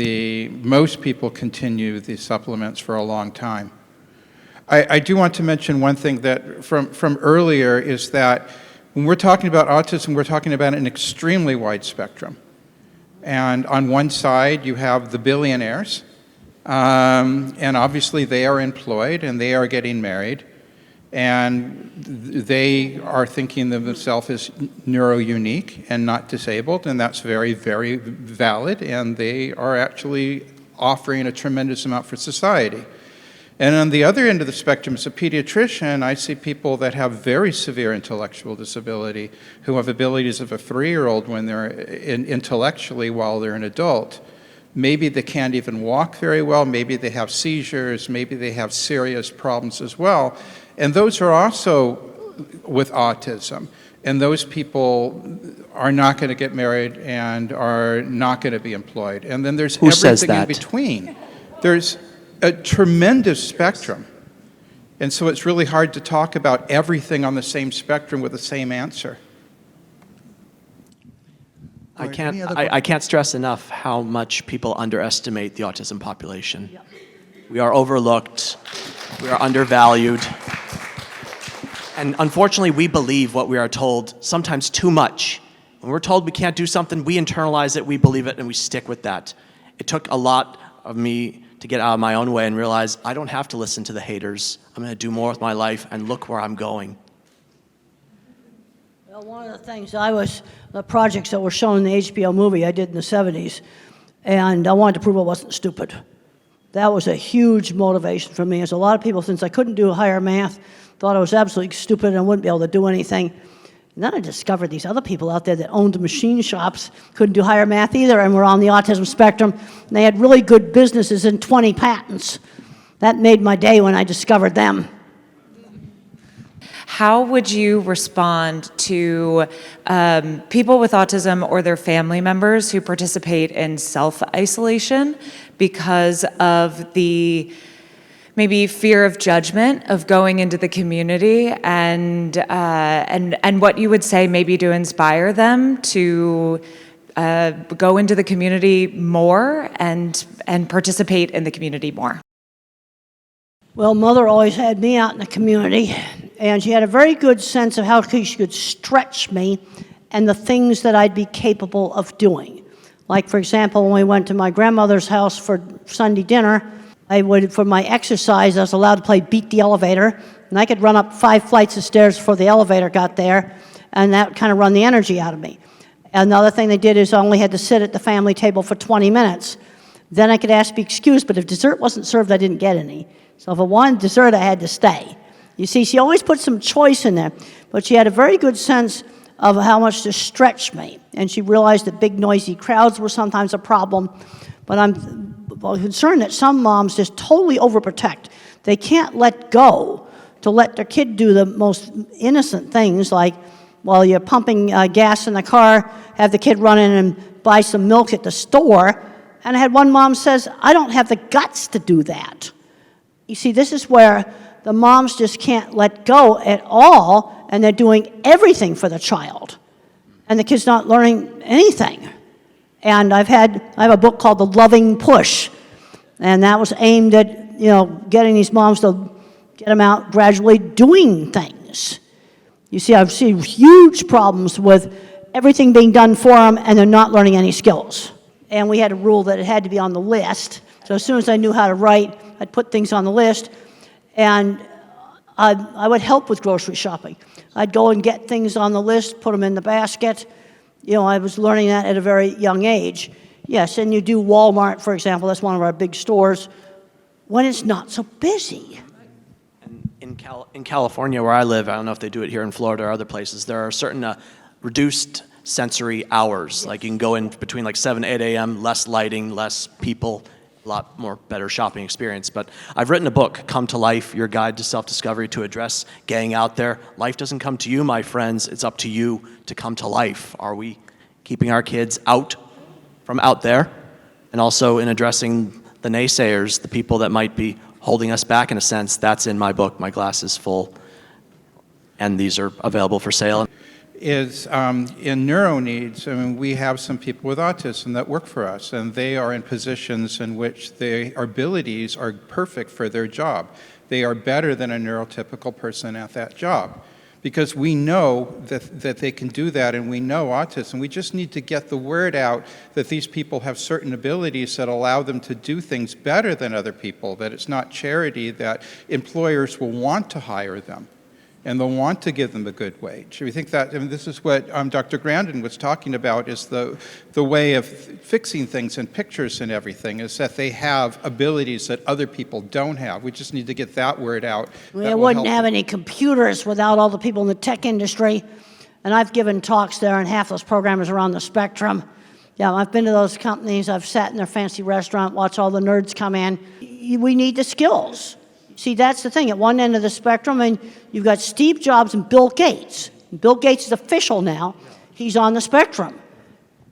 most people continue these supplements for a long time. I do want to mention one thing that from earlier is that when we're talking about autism, we're talking about an extremely wide spectrum. And on one side, you have the billionaires, and obviously they are employed and they are getting married, and they are thinking of themselves as neuro-unique and not disabled, and that's very, very valid, and they are actually offering a tremendous amount for society. And on the other end of the spectrum, as a pediatrician, I see people that have very severe intellectual disability, who have abilities of a 3-year-old when they're intellectually while they're an adult. Maybe they can't even walk very well, maybe they have seizures, maybe they have serious problems as well. And those are also with autism. And those people are not going to get married and are not going to be employed. And then there's everything in between. There's a tremendous spectrum. And so it's really hard to talk about everything on the same spectrum with the same answer. I can't stress enough how much people underestimate the autism population. Yep. We are overlooked, we are undervalued, and unfortunately we believe what we are told, sometimes too much. When we're told we can't do something, we internalize it, we believe it, and we stick with that. It took a lot of me to get out of my own way and realize I don't have to listen to the haters. I'm going to do more with my life, and look where I'm going. Well, one of the things the projects that were shown in the HBO movie I did in the 70s, and I wanted to prove I wasn't stupid. That was a huge motivation for me, as a lot of people, since I couldn't do higher math, thought I was absolutely stupid and I wouldn't be able to do anything. And then I discovered these other people out there that owned machine shops, couldn't do higher math either, and were on the autism spectrum, and they had really good businesses and 20 patents. That made my day when I discovered them. How would you respond to people with autism or their family members who participate in self-isolation because of the maybe fear of judgment of going into the community, and what you would say maybe to inspire them to go into the community more and participate in the community more? Well, Mother always had me out in the community, and she had a very good sense of how she could stretch me and the things that I'd be capable of doing. Like, for example, when we went to my grandmother's house for Sunday dinner, for my exercise, I was allowed to play Beat the Elevator, and I could run up 5 flights of stairs before the elevator got there, and that would kind of run the energy out of me. Another thing they did is I only had to sit at the family table for 20 minutes. Then I could ask to be excused, but if dessert wasn't served, I didn't get any. So if I wanted dessert, I had to stay. You see, she always put some choice in there, but she had a very good sense of how much to stretch me, and she realized that big, noisy crowds were sometimes a problem, but I'm concerned that some moms just totally overprotect. They can't let go to let their kid do the most innocent things, like while you're pumping gas in the car, have the kid run in and buy some milk at the store. And I had one mom says, I don't have the guts to do that. You see, this is where the moms just can't let go at all, and they're doing everything for the child, and the kid's not learning anything. And I have a book called The Loving Push, and that was aimed at, getting these moms to get them out gradually doing things. You see, I've seen huge problems with everything being done for them, and they're not learning any skills. And we had a rule that it had to be on the list. So as soon as I knew how to write, I'd put things on the list, and I would help with grocery shopping. I'd go and get things on the list, put them in the basket. I was learning that at a very young age. Yes, and you do Walmart, for example, that's one of our big stores, when it's not so busy. In California, where I live, I don't know if they do it here in Florida or other places, there are certain reduced sensory hours. Like you can go in between like 7, 8 a.m., less lighting, less people, a lot more better shopping experience. But I've written a book, Come to Life, Your Guide to Self-Discovery, to address gang out there. Life doesn't come to you, my friends. It's up to you to come to life. Are we keeping our kids out from out there? And also in addressing the naysayers, the people that might be holding us back in a sense. That's in my book, My Glass is Full. And these are available for sale. is in neuro needs. I mean, we have some people with autism that work for us, and they are in positions in which their abilities are perfect for their job. They are better than a neurotypical person at that job, because we know that they can do that, and we know autism. We just need to get the word out that these people have certain abilities that allow them to do things better than other people, that it's not charity, that employers will want to hire them, and they'll want to give them a good wage. We think that, I mean, this is what Dr. Grandin was talking about, is the way of fixing things in pictures and everything, is that they have abilities that other people don't have. We just need to get that word out. We wouldn't have any computers without all the people in the tech industry. And I've given talks there, and half those programmers are on the spectrum. Yeah, I've been to those companies. I've sat in their fancy restaurant, watched all the nerds come in. We need the skills. See, that's the thing. At one end of the spectrum, and you've got Steve Jobs and Bill Gates. Bill Gates is official now. He's on the spectrum.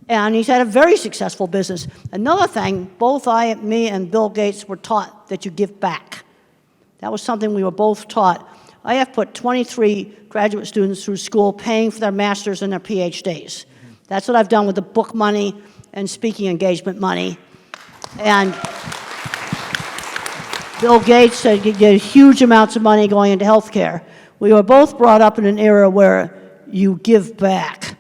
And he's had a very successful business. Another thing, both me and Bill Gates were taught that you give back. That was something we were both taught. I have put 23 graduate students through school paying for their masters and their Ph.D.s. That's what I've done with the book money and speaking engagement money. And Bill Gates said you get huge amounts of money going into healthcare. We were both brought up in an era where you give back,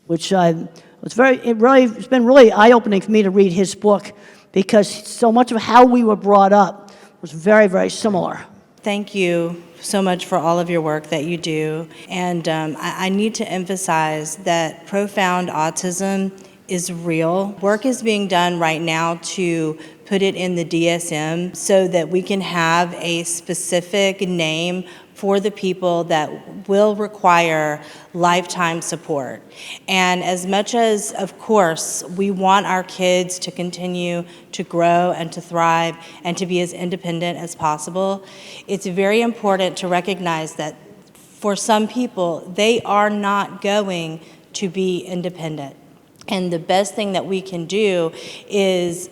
which it's been really eye-opening for me to read his book, because so much of how we were brought up was very, very similar. Thank you so much for all of your work that you do. And I need to emphasize that profound autism is real. Work is being done right now to put it in the DSM so that we can have a specific name for the people that will require lifetime support. And as much as, of course, we want our kids to continue to grow and to thrive and to be as independent as possible, it's very important to recognize that for some people, they are not going to be independent. And the best thing that we can do is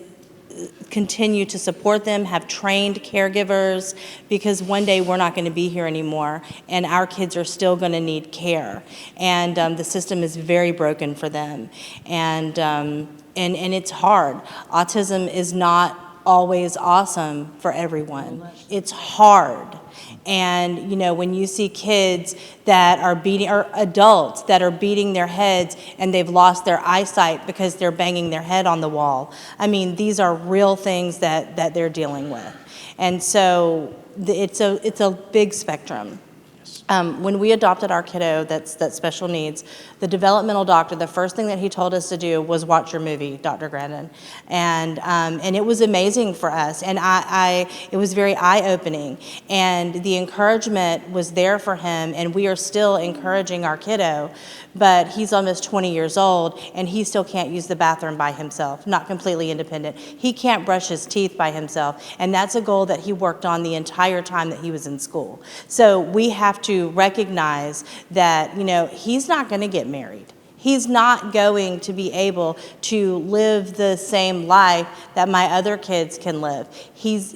continue to support them, have trained caregivers, because one day we're not going to be here anymore, and our kids are still going to need care. And the system is very broken for them. And it's hard. Autism is not always awesome for everyone. It's hard. And, you know, when you see kids that are beating, or adults that are beating their heads and they've lost their eyesight because they're banging their head on the wall, I mean, these are real things that they're dealing with. And so it's a big spectrum. When we adopted our kiddo that's special needs, the developmental doctor, the first thing that he told us to do was watch your movie, Dr. Grandin. And it was amazing for us, and it was very eye-opening. And the encouragement was there for him, and we are still encouraging our kiddo, but he's almost 20 years old, and he still can't use the bathroom by himself, not completely independent. He can't brush his teeth by himself, and that's a goal that he worked on the entire time that he was in school. So we have to recognize that, you know, he's not going to get married. He's not going to be able to live the same life that my other kids can live. He's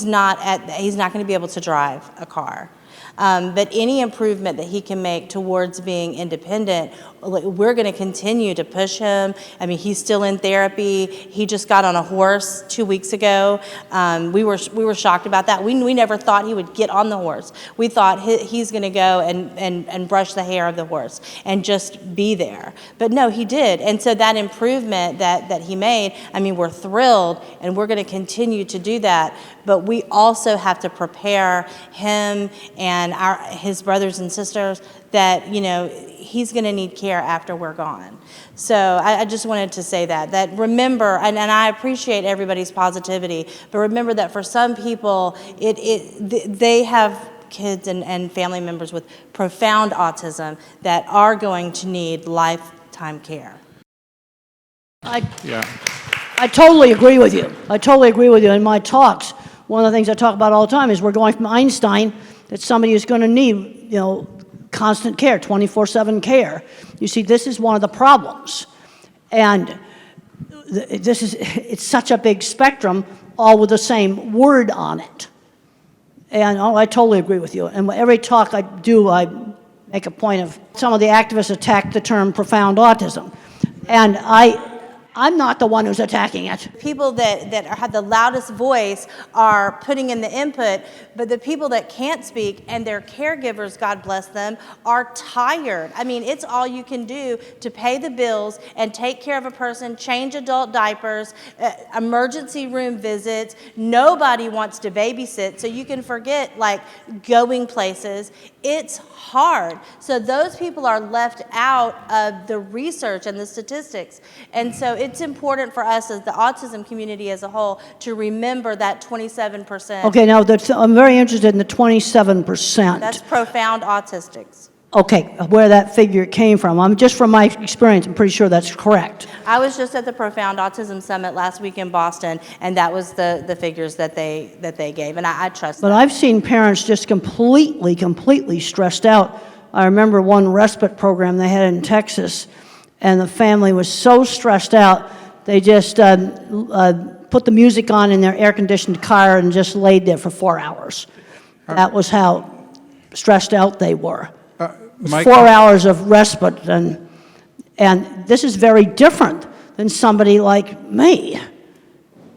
not going to be able to drive a car. But any improvement that he can make towards being independent, we're going to continue to push him. I mean, he's still in therapy. He just got on a horse 2 weeks ago. We were shocked about that. We never thought he would get on the horse. We thought he's going to go and brush the hair of the horse and just be there. But no, he did. And so that improvement that he made, I mean, we're thrilled, and we're going to continue to do that. But we also have to prepare him and his brothers and sisters that, you know, he's going to need care after we're gone. So I just wanted to say that remember, and I appreciate everybody's positivity, but remember that for some people, they have kids and family members with profound autism that are going to need lifetime care. I totally agree with you. I totally agree with you. In my talks, one of the things I talk about all the time is we're going from Einstein, that somebody is going to need, you know, constant care, 24/7 care. You see, this is one of the problems. And it's such a big spectrum, all with the same word on it. And I totally agree with you. And every talk I do, I make a point of, some of the activists attacked the term profound autism. And I'm not the one who's attacking it. People that have the loudest voice are putting in the input, but the people that can't speak and their caregivers, God bless them, are tired. I mean, it's all you can do to pay the bills and take care of a person, change adult diapers, emergency room visits. Nobody wants to babysit, so you can forget like going places. It's hard. So those people are left out of the research and the statistics. And so it's important for us as the autism community as a whole to remember that 27%. Okay, now I'm very interested in the 27%. That's profound autistics. Okay, where that figure came from. Just from my experience, I'm pretty sure that's correct. I was just at the Profound Autism Summit last week in Boston, and that was the figures that they gave, and I trust But that. I've seen parents just completely stressed out. I remember one respite program they had in Texas, and the family was so stressed out, they just put the music on in their air-conditioned car and just laid there for 4 hours. That was how stressed out they were. 4 hours of respite, and this is very different than somebody like me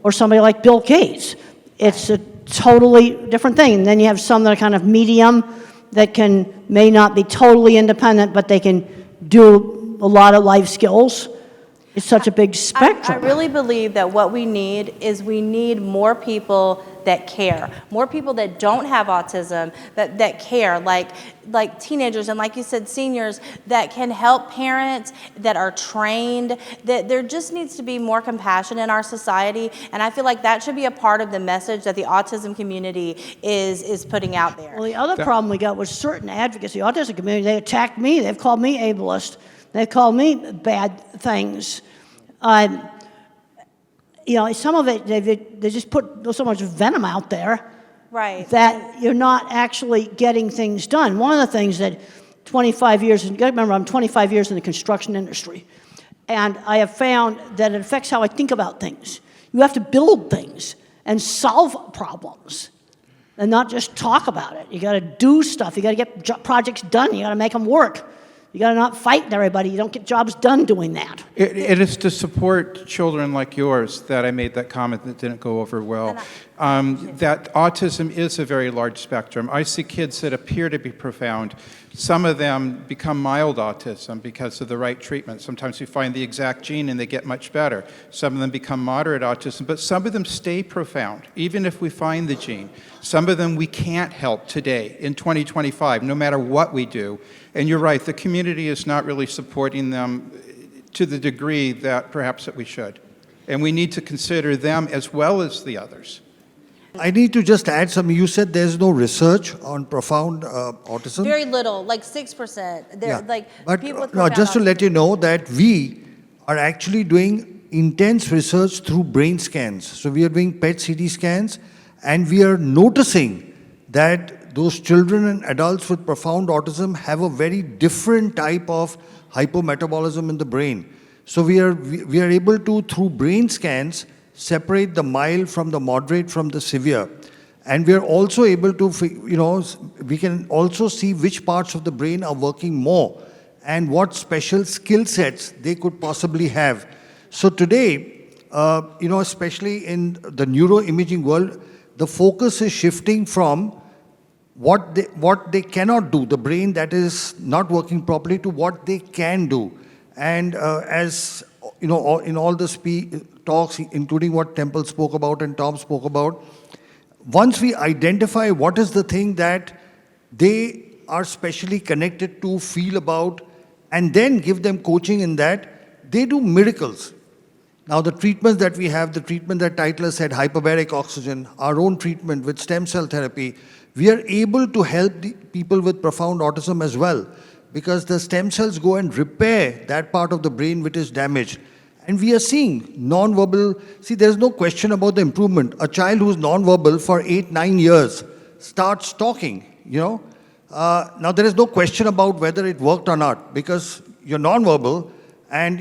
or somebody like Bill Gates. It's a totally different thing. And then you have some that are kind of medium that may not be totally independent, but they can do a lot of life skills. It's such a big spectrum. I really believe that what we need more people that care, more people that don't have autism, that care, like teenagers and, like you said, seniors, that can help parents, that are trained, that there just needs to be more compassion in our society, and I feel like that should be a part of the message that the autism community is putting out there. Well, the other problem we got was certain advocacy, autism community, they attacked me, they've called me ableist, they've called me bad things. Some of it, they just put so much venom out there, right, that you're not actually getting things done. One of the things that 25 years, you gotta remember I'm 25 years in the construction industry, and I have found that it affects how I think about things. You have to build things and solve problems and not just talk about it. You gotta do stuff, you gotta get projects done, you gotta make them work. You got to not fight everybody. You don't get jobs done doing that. It is to support children like yours that I made that comment that didn't go over well. That autism is a very large spectrum. I see kids that appear to be profound. Some of them become mild autism because of the right treatment. Sometimes we find the exact gene and they get much better. Some of them become moderate autism, but some of them stay profound, even if we find the gene. Some of them we can't help today in 2025, no matter what we do. And you're right, the community is not really supporting them to the degree that perhaps that we should. And we need to consider them as well as the others. I need to just add something. You said there's no research on profound autism. Very little, like 6%. They're like But people with no, profound just to autism. let you know that we are actually doing intense research through brain scans. So we are doing PET CT scans, and we are noticing that those children and adults with profound autism have a very different type of hypometabolism in the brain. So we are able to, through brain scans, separate the mild from the moderate from the severe. And we are also able to, we can also see which parts of the brain are working more and what special skill sets they could possibly have. So today, especially in the neuroimaging world, the focus is shifting from what they cannot do, the brain that is not working properly, to what they can do. And as in all the talks, including what Temple spoke about and Tom spoke about, once we identify what is the thing that they are specially connected to, feel about, and then give them coaching in that, they do miracles. Now the treatments that we have, the treatment that Titler said, hyperbaric oxygen, our own treatment with stem cell therapy, we are able to help the people with profound autism as well, because the stem cells go and repair that part of the brain which is damaged. And we are seeing non-verbal, there's no question about the improvement. A child who's non-verbal for 8-9 years starts talking, Now there is no question about whether it worked or not, because you're non-verbal, and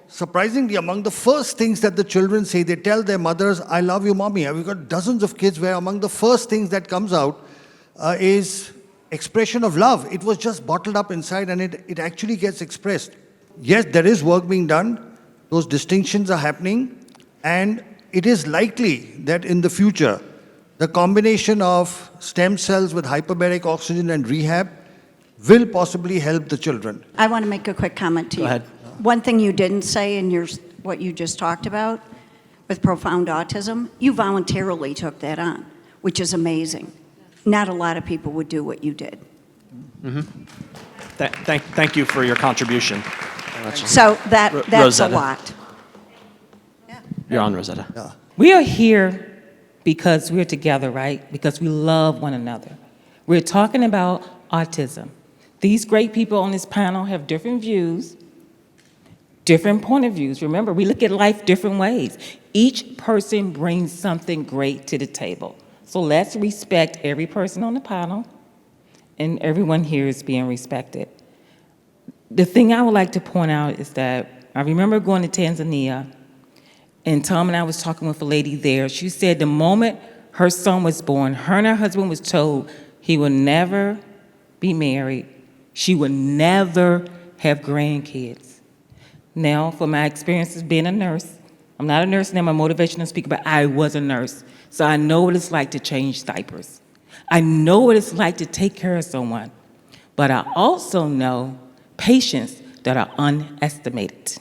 surprisingly, among the first things that the children say, they tell their mothers, "I love you, mommy." We've got dozens of kids where among the first things that comes out is, expression of love. It was just bottled up inside, and it actually gets expressed. Yes, there is work being done. Those distinctions are happening. And it is likely that in the future, the combination of stem cells with hyperbaric oxygen and rehab will possibly help the children. I want to make a quick comment to you. Go ahead. One thing you didn't say in what you just talked about with profound autism, you voluntarily took that on, which is amazing. Not a lot of people would do what you did. Thank you for your contribution. So that's Rosetta. a lot. You're on, Rosetta. We are here because we're together, right? Because we love one another. We're talking about autism. These great people on this panel have different views, different point of views. Remember, we look at life different ways. Each person brings something great to the table. So let's respect every person on the panel, and everyone here is being respected. The thing I would like to point out is that I remember going to Tanzania, and Tom and I was talking with a lady there. She said the moment her son was born, her and her husband was told he would never be married. She would never have grandkids. Now, from my experiences being a nurse, I'm not a nurse now, I'm a motivational speaker, but I was a nurse. So I know what it's like to change diapers. I know what it's like to take care of someone. But I also know patients that are underestimated.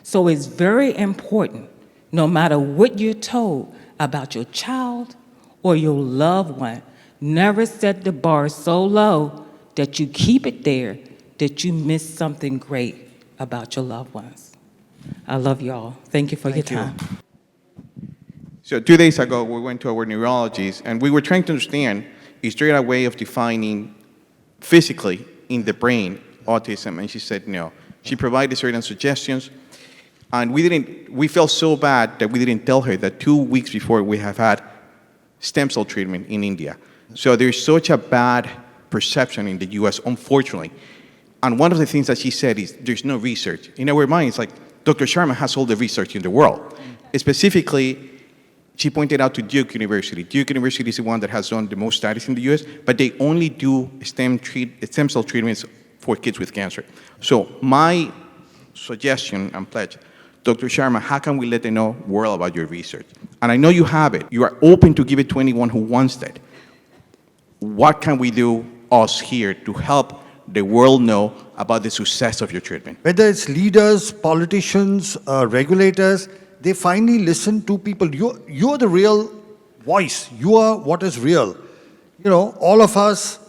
So it's very important, no matter what you're told about your child or your loved one, never set the bar so low that you keep it there, that you miss something great about your loved ones. I love you all. Thank you for your time. So 2 days ago, we went to our neurologist, and we were trying to understand, is there a way of defining physically in the brain autism? And she said no. She provided certain suggestions, and we felt so bad that we didn't tell her that 2 weeks before we have had stem cell treatment in India. So there's such a bad perception in the US, unfortunately. And one of the things that she said is there's no research. In our minds, like, Dr. Sharma has all the research in the world. Specifically, she pointed out to Duke University. Duke University is the one that has done the most studies in the US, but they only do stem cell treatments for kids with cancer. So my suggestion and pledge, Dr. Sharma, how can we let the world about your research? And I know you have it. You are open to give it to anyone who wants that. What can we do, us here, to help the world know about the success of your treatment? Whether it's leaders, politicians, regulators, they finally listen to people. You're the real voice. You are what is real. You know, all of us,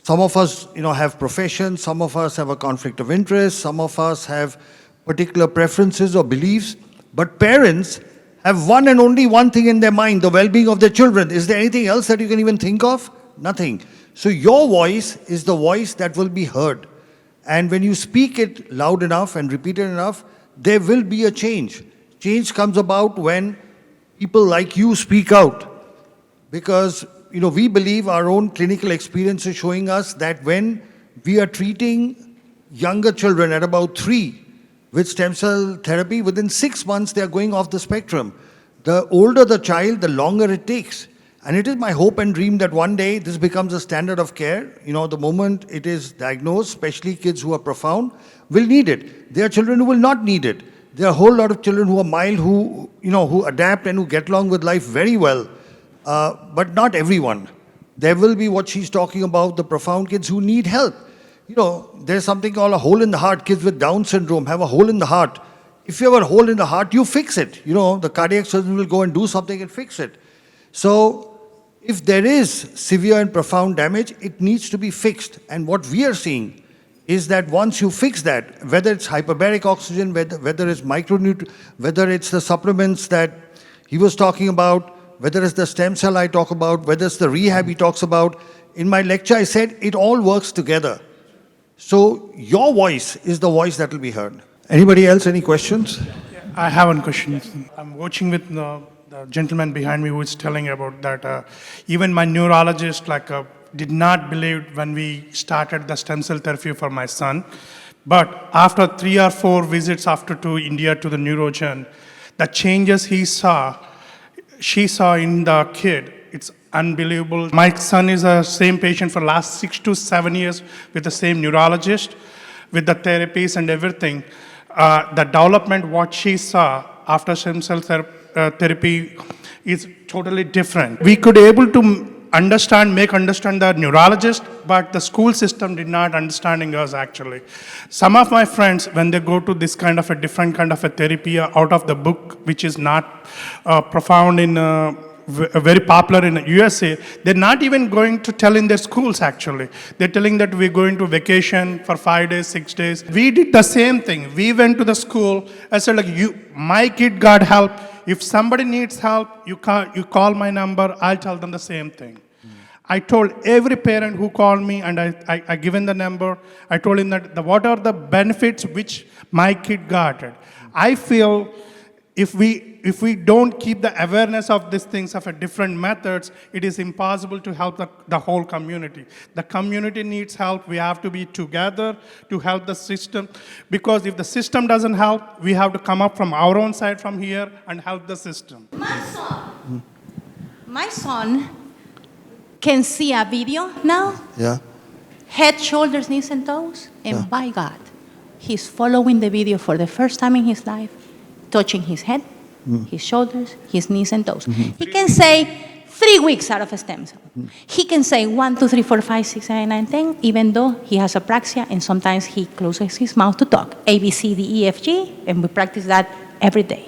some of us, have professions, some of us have a conflict of interest, some of us have particular preferences or beliefs, but parents have one and only one thing in their mind, the well-being of their children. Is there anything else that you can even think of? Nothing. So your voice is the voice that will be heard. And when you speak it loud enough and repeat it enough, there will be a change. Change comes about when people like you speak out. Because, we believe our own clinical experience is showing us that when we are treating younger children at about 3 with stem cell therapy, within 6 months they are going off the spectrum. The older the child, the longer it takes. And it is my hope and dream that one day this becomes a standard of care. The moment it is diagnosed, especially kids who are profound, will need it. There are children who will not need it. There are a whole lot of children who are mild, who adapt and who get along with life very well. But not everyone. There will be what she's talking about, the profound kids who need help. There's something called a hole in the heart. Kids with Down syndrome have a hole in the heart. If you have a hole in the heart, you fix it. The cardiac surgeon will go and do something and fix it. So, if there is severe and profound damage, it needs to be fixed. And what we are seeing is that once you fix that, whether it's hyperbaric oxygen, whether it's whether it's the supplements that he was talking about, whether it's the stem cell I talk about, whether it's the rehab he talks about, in my lecture I said it all works together. So your voice is the voice that will be heard. Anybody else, any questions? I have one question. I'm watching with the gentleman behind me who is telling about that. Even my neurologist did not believe when we started the stem cell therapy for my son. But after 3 or 4 visits to India to the neurogen, the changes she saw in the kid, it's unbelievable. My son is the same patient for last 6 to 7 years with the same neurologist, with the therapies and everything. The development, what she saw after stem cell therapy is totally different. We could able to make understand the neurologist, but the school system did not understanding us actually. Some of my friends, when they go to this kind of a different kind of a therapy out of the book, which is not profound in very popular in USA, they're not even going to tell in their schools actually. They're telling that we're going to vacation for 5 days, 6 days. We did the same thing. We went to the school. I said, like, my kid got help. If somebody needs help, you call my number. I'll tell them the same thing. I told every parent who called me, and I given the number, I told him that what are the benefits which my kid got. I feel if we don't keep the awareness of these things, of different methods, it is impossible to help the whole community. The community needs help. We have to be together to help the system. Because if the system doesn't help, we have to come up from our own side from here and help the system. My son can see a video now, Yeah. head, shoulders, knees, and toes, and by God, he's following the video for the first time in his life, touching his head, his shoulders, his knees, and toes. He can say 3 weeks out of a stem cell. He can say 1, 2, 3, 4, 5, 6, 7, 9, 10, even though he has apraxia, and sometimes he closes his mouth to talk. A, B, C, D, E, F, G, and we practice that every day.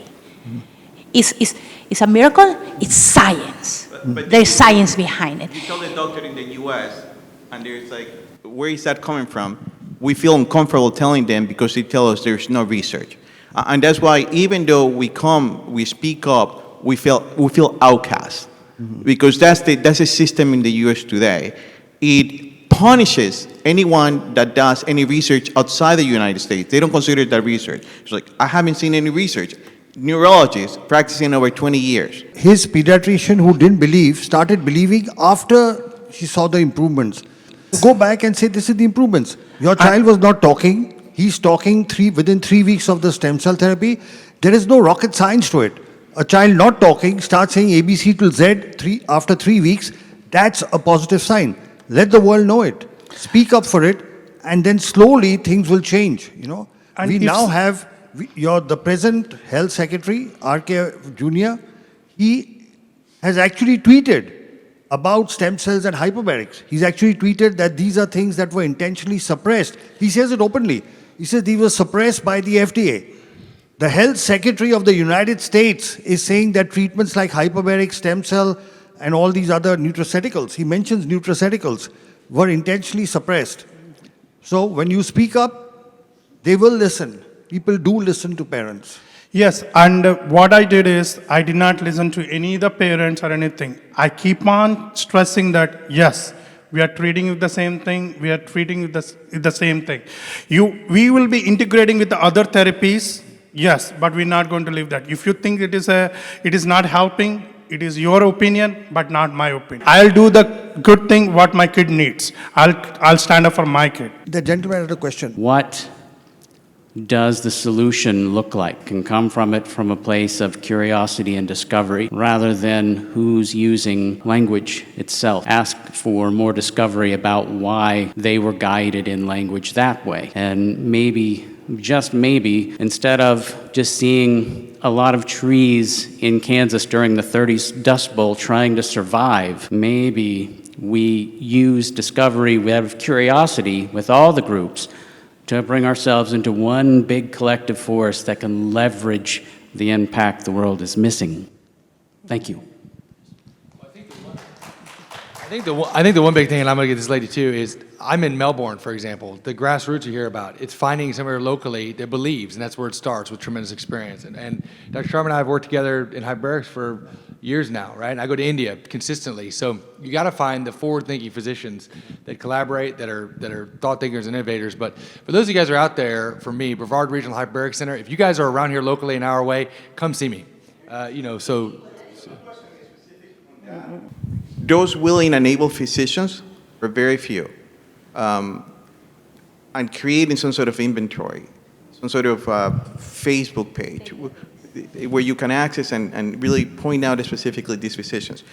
It's a miracle. It's science. But there's science behind it. You tell the doctor in the U.S., and there's like, where is that coming from? We feel uncomfortable telling them because they tell us there's no research. And that's why even though we speak up, we feel outcast. Because that's the system in the U.S. today. It punishes anyone that does any research outside the United States. They don't consider that research. It's like, I haven't seen any research. Neurologist practicing over 20 years. His pediatrician who didn't believe started believing after he saw the improvements. Go back and say, this is the improvements. Your child was not talking. He's talking within 3 weeks of the stem cell therapy. There is no rocket science to it. A child not talking starts saying ABC till Z after 3 weeks. That's a positive sign. Let the world know it. Speak up for it, and then slowly things will change. You know, And we if- now have the present health secretary, R.K. Jr., he has actually tweeted about stem cells and hyperbarics. He's actually tweeted that these are things that were intentionally suppressed. He says it openly. He says these were suppressed by the FDA. The health secretary of the United States is saying that treatments like hyperbaric stem cell and all these other nutraceuticals, he mentions nutraceuticals, were intentionally suppressed. So when you speak up, they will listen. People do listen to parents. Yes, and what I did is I did not listen to any of the parents or anything. I keep on stressing that, yes, we are treating with the same thing, we are treating with the same thing. We will be integrating with the other therapies, yes, but we're not going to leave that. If you think it is not helping, it is your opinion, but not my opinion. I'll do the good thing what my kid needs. I'll stand up for my kid. The gentleman had a question. What does the solution look like? Can come from a place of curiosity and discovery rather than who's using language itself. Ask for more discovery about why they were guided in language that way. And maybe, just maybe, instead of just seeing a lot of trees in Kansas during the 30s Dust Bowl trying to survive, maybe we use discovery, we have curiosity with all the groups to bring ourselves into one big collective force that can leverage the impact the world is missing. Thank you. I think the one big thing, and I'm going to get this lady too, is I'm in Melbourne, for example. The grassroots you hear about, it's finding somewhere locally that believes, and that's where it starts with tremendous experience. And Dr. Sharma and I have worked together in hyperbarics for years now, right? And I go to India consistently. So you got to find the forward-thinking physicians that collaborate, that are thought thinkers and innovators. But for those of you guys who are out there, for me, Brevard Regional Hyperbaric Center, if you guys are around here locally an hour away, come see me. Those willing and able physicians are very few. And creating some sort of inventory, some sort of Facebook page where you can access and really point out specifically these physicians.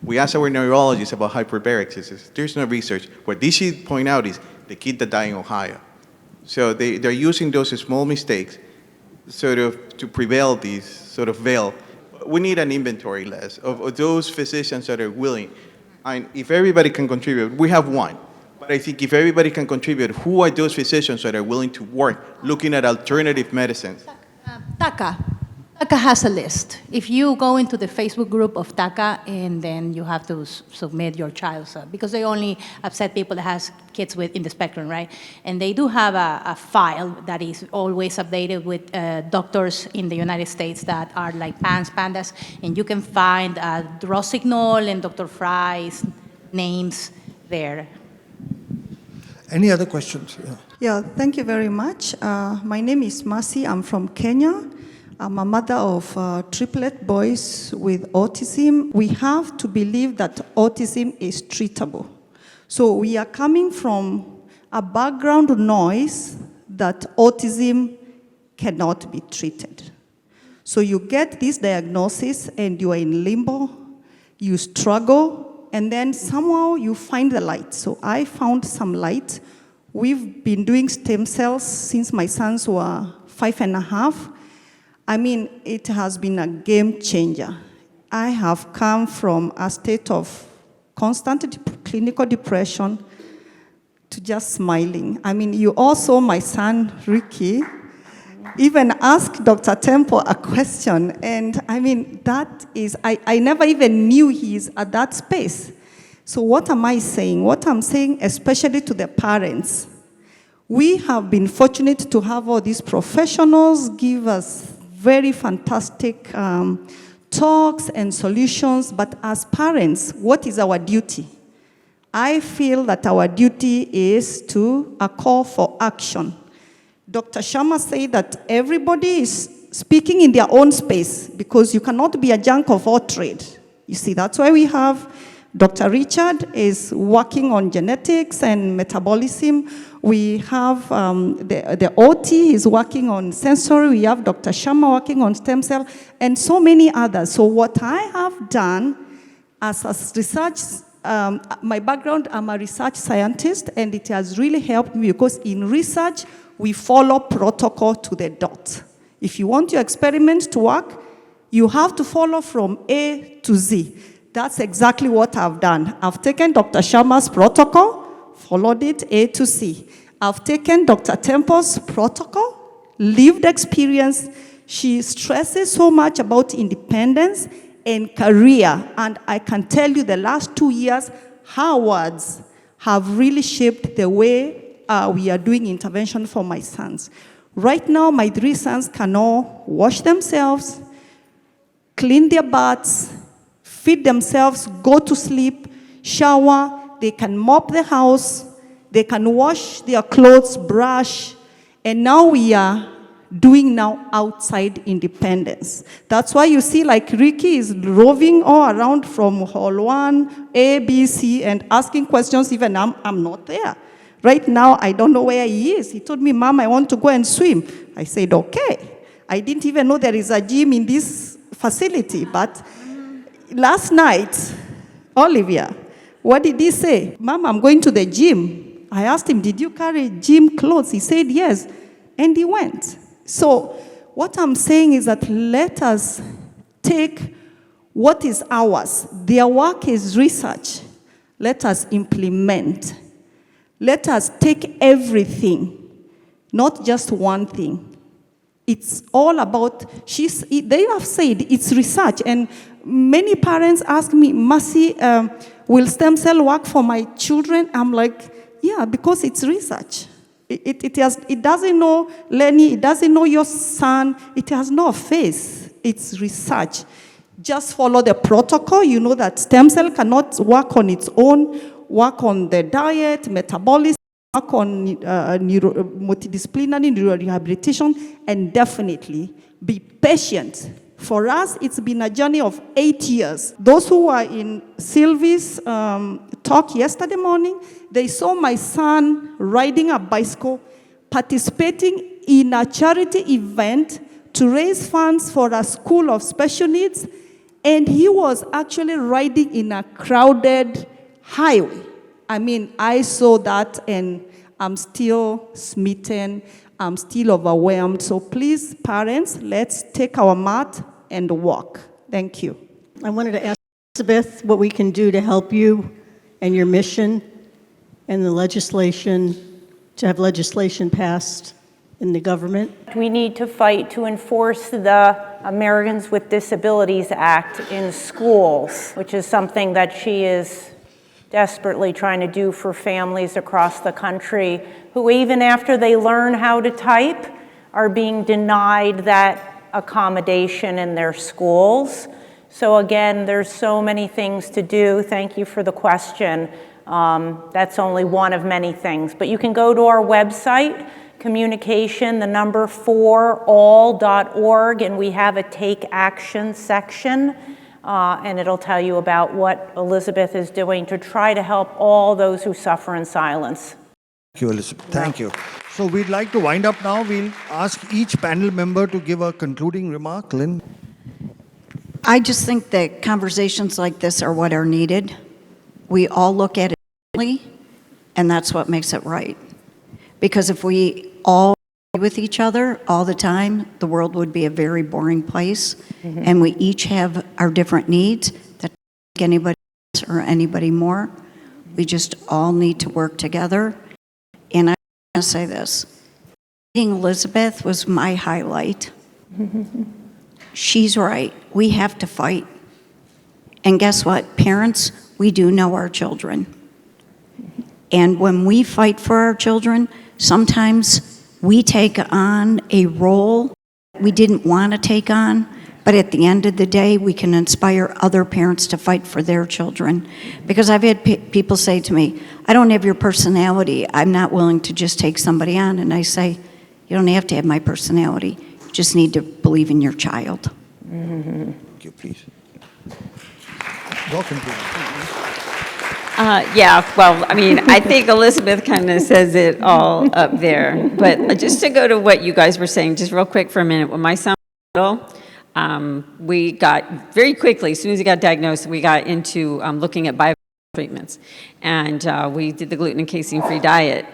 We asked our neurologists about hyperbarics. He says, there's no research. What they should point out is the kid that died in Ohio. So they're using those small mistakes sort of to prevail these sort of veil. We need an inventory list of those physicians that are willing. And if everybody can contribute, we have one. But I think if everybody can contribute, who are those physicians that are willing to work looking at alternative medicines? TACA has a list. If you go into the Facebook group of TACA, and then you have to submit your child, because they only accept people that has kids in the spectrum, right? And they do have a file that is always updated with doctors in the United States that are like pandas, and you can find Rossignol and Dr. Fry's names there. Any other questions? Yeah, thank you very much. My name is Masi. I'm from Kenya. I'm a mother of triplet boys with autism. We have to believe that autism is treatable. So we are coming from a background noise that autism cannot be treated. So you get this diagnosis and you are in limbo, you struggle, and then somehow you find the light. So I found some light. We've been doing stem cells since my sons were 5.5. I mean, it has been a game changer. I have come from a state of constant clinical depression to just smiling. I mean, you also, my son, Ricky, even asked Dr. Temple a question, and I mean, that is, I never even knew he's at that space. So what am I saying? What I'm saying, especially to the parents, we have been fortunate to have all these professionals give us very fantastic talks and solutions, but as parents, what is our duty? I feel that our duty is to a call for action. Dr. Sharma said that everybody is speaking in their own space because you cannot be a jack of all trade. You see, that's why we have Dr. Richard is working on genetics and metabolism. We have the OT is working on sensory. We have Dr. Sharma working on stem cell, and so many others. So what I have done as a research, my background, I'm a research scientist, and it has really helped me because in research, we follow protocol to the dot. If you want your experiment to work, you have to follow from A to Z. That's exactly what I've done. I've taken Dr. Sharma's protocol, followed it A to C. I've taken Dr. Temple's protocol, lived experience. She stresses so much about independence and career. And I can tell you the last 2 years, her words have really shaped the way we are doing intervention for my sons. Right now, my 3 sons can all wash themselves, clean their butts, feed themselves, go to sleep, shower, they can mop the house, they can wash their clothes, brush, and now we are doing now outside independence. That's why you see like Ricky is roving all around from hall 1, A, B, C, and asking questions, even I'm not there. Right now, I don't know where he is. He told me, Mom, I want to go and swim. I said, okay. I didn't even know there is a gym in this facility, but last night, Olivia, what did he say? Mom, I'm going to the gym. I asked him, did you carry gym clothes? He said, yes, and he went. So what I'm saying is that let us take what is ours. Their work is research. Let us implement. Let us take everything, not just one thing. It's all about, they have said it's research, and many parents ask me, Mercy, will stem cell work for my children? I'm like, yeah, because it's research. It doesn't know Lenny, it doesn't know your son, it has no face. It's research. Just follow the protocol. You know that stem cell cannot work on its own. Work on the diet, metabolism, work on multidisciplinary neurorehabilitation, and definitely be patient. For us, it's been a journey of 8 years. Those who were in Sylvie's talk yesterday morning, they saw my son riding a bicycle, participating in a charity event to raise funds for a school of special needs, And he was actually riding in a crowded highway. I mean, I saw that and I'm still smitten. I'm still overwhelmed. So please, parents, let's take our mat and walk. Thank you. I wanted to ask Elizabeth what we can do to help you and your mission and the legislation, to have legislation passed in the government. We need to fight to enforce the Americans with Disabilities Act in schools, which is something that she is desperately trying to do for families across the country who, even after they learn how to type, are being denied that accommodation in their schools. So again, there's so many things to do. Thank you for the question. That's only one of many things. But you can go to our website, communication, 4all.org, and we have a take action section. And it'll tell you about what Elizabeth is doing to try to help all those who suffer in silence. Thank you, Elizabeth. Thank you. So we'd like to wind up now. We'll ask each panel member to give a concluding remark. Lynn? I just think that conversations like this are what are needed. We all look at it differently, and that's what makes it right. Because if we all agree with each other all the time, the world would be a very boring place. Mm-hmm. And we each have our different needs that don't make anybody less or anybody more. We just all need to work together. And I want to say this. Meeting Elizabeth was my highlight. She's right. We have to fight. And guess what? Parents, we do know our children. And when we fight for our children, sometimes we take on a role we didn't want to take on, but at the end of the day, we can inspire other parents to fight for their children. Because I've had people say to me, I don't have your personality. I'm not willing to just take somebody on. And I say, you don't have to have my personality. You just need to believe in your child. Thank you, please. Welcome to Yeah, well, I mean, I think Elizabeth kind of says it all up there. But just to go to what you guys were saying, just real quick for a minute, when my son was little, we got very quickly, as soon as he got diagnosed, we got into looking at bio treatments. And we did the gluten and casein-free diet.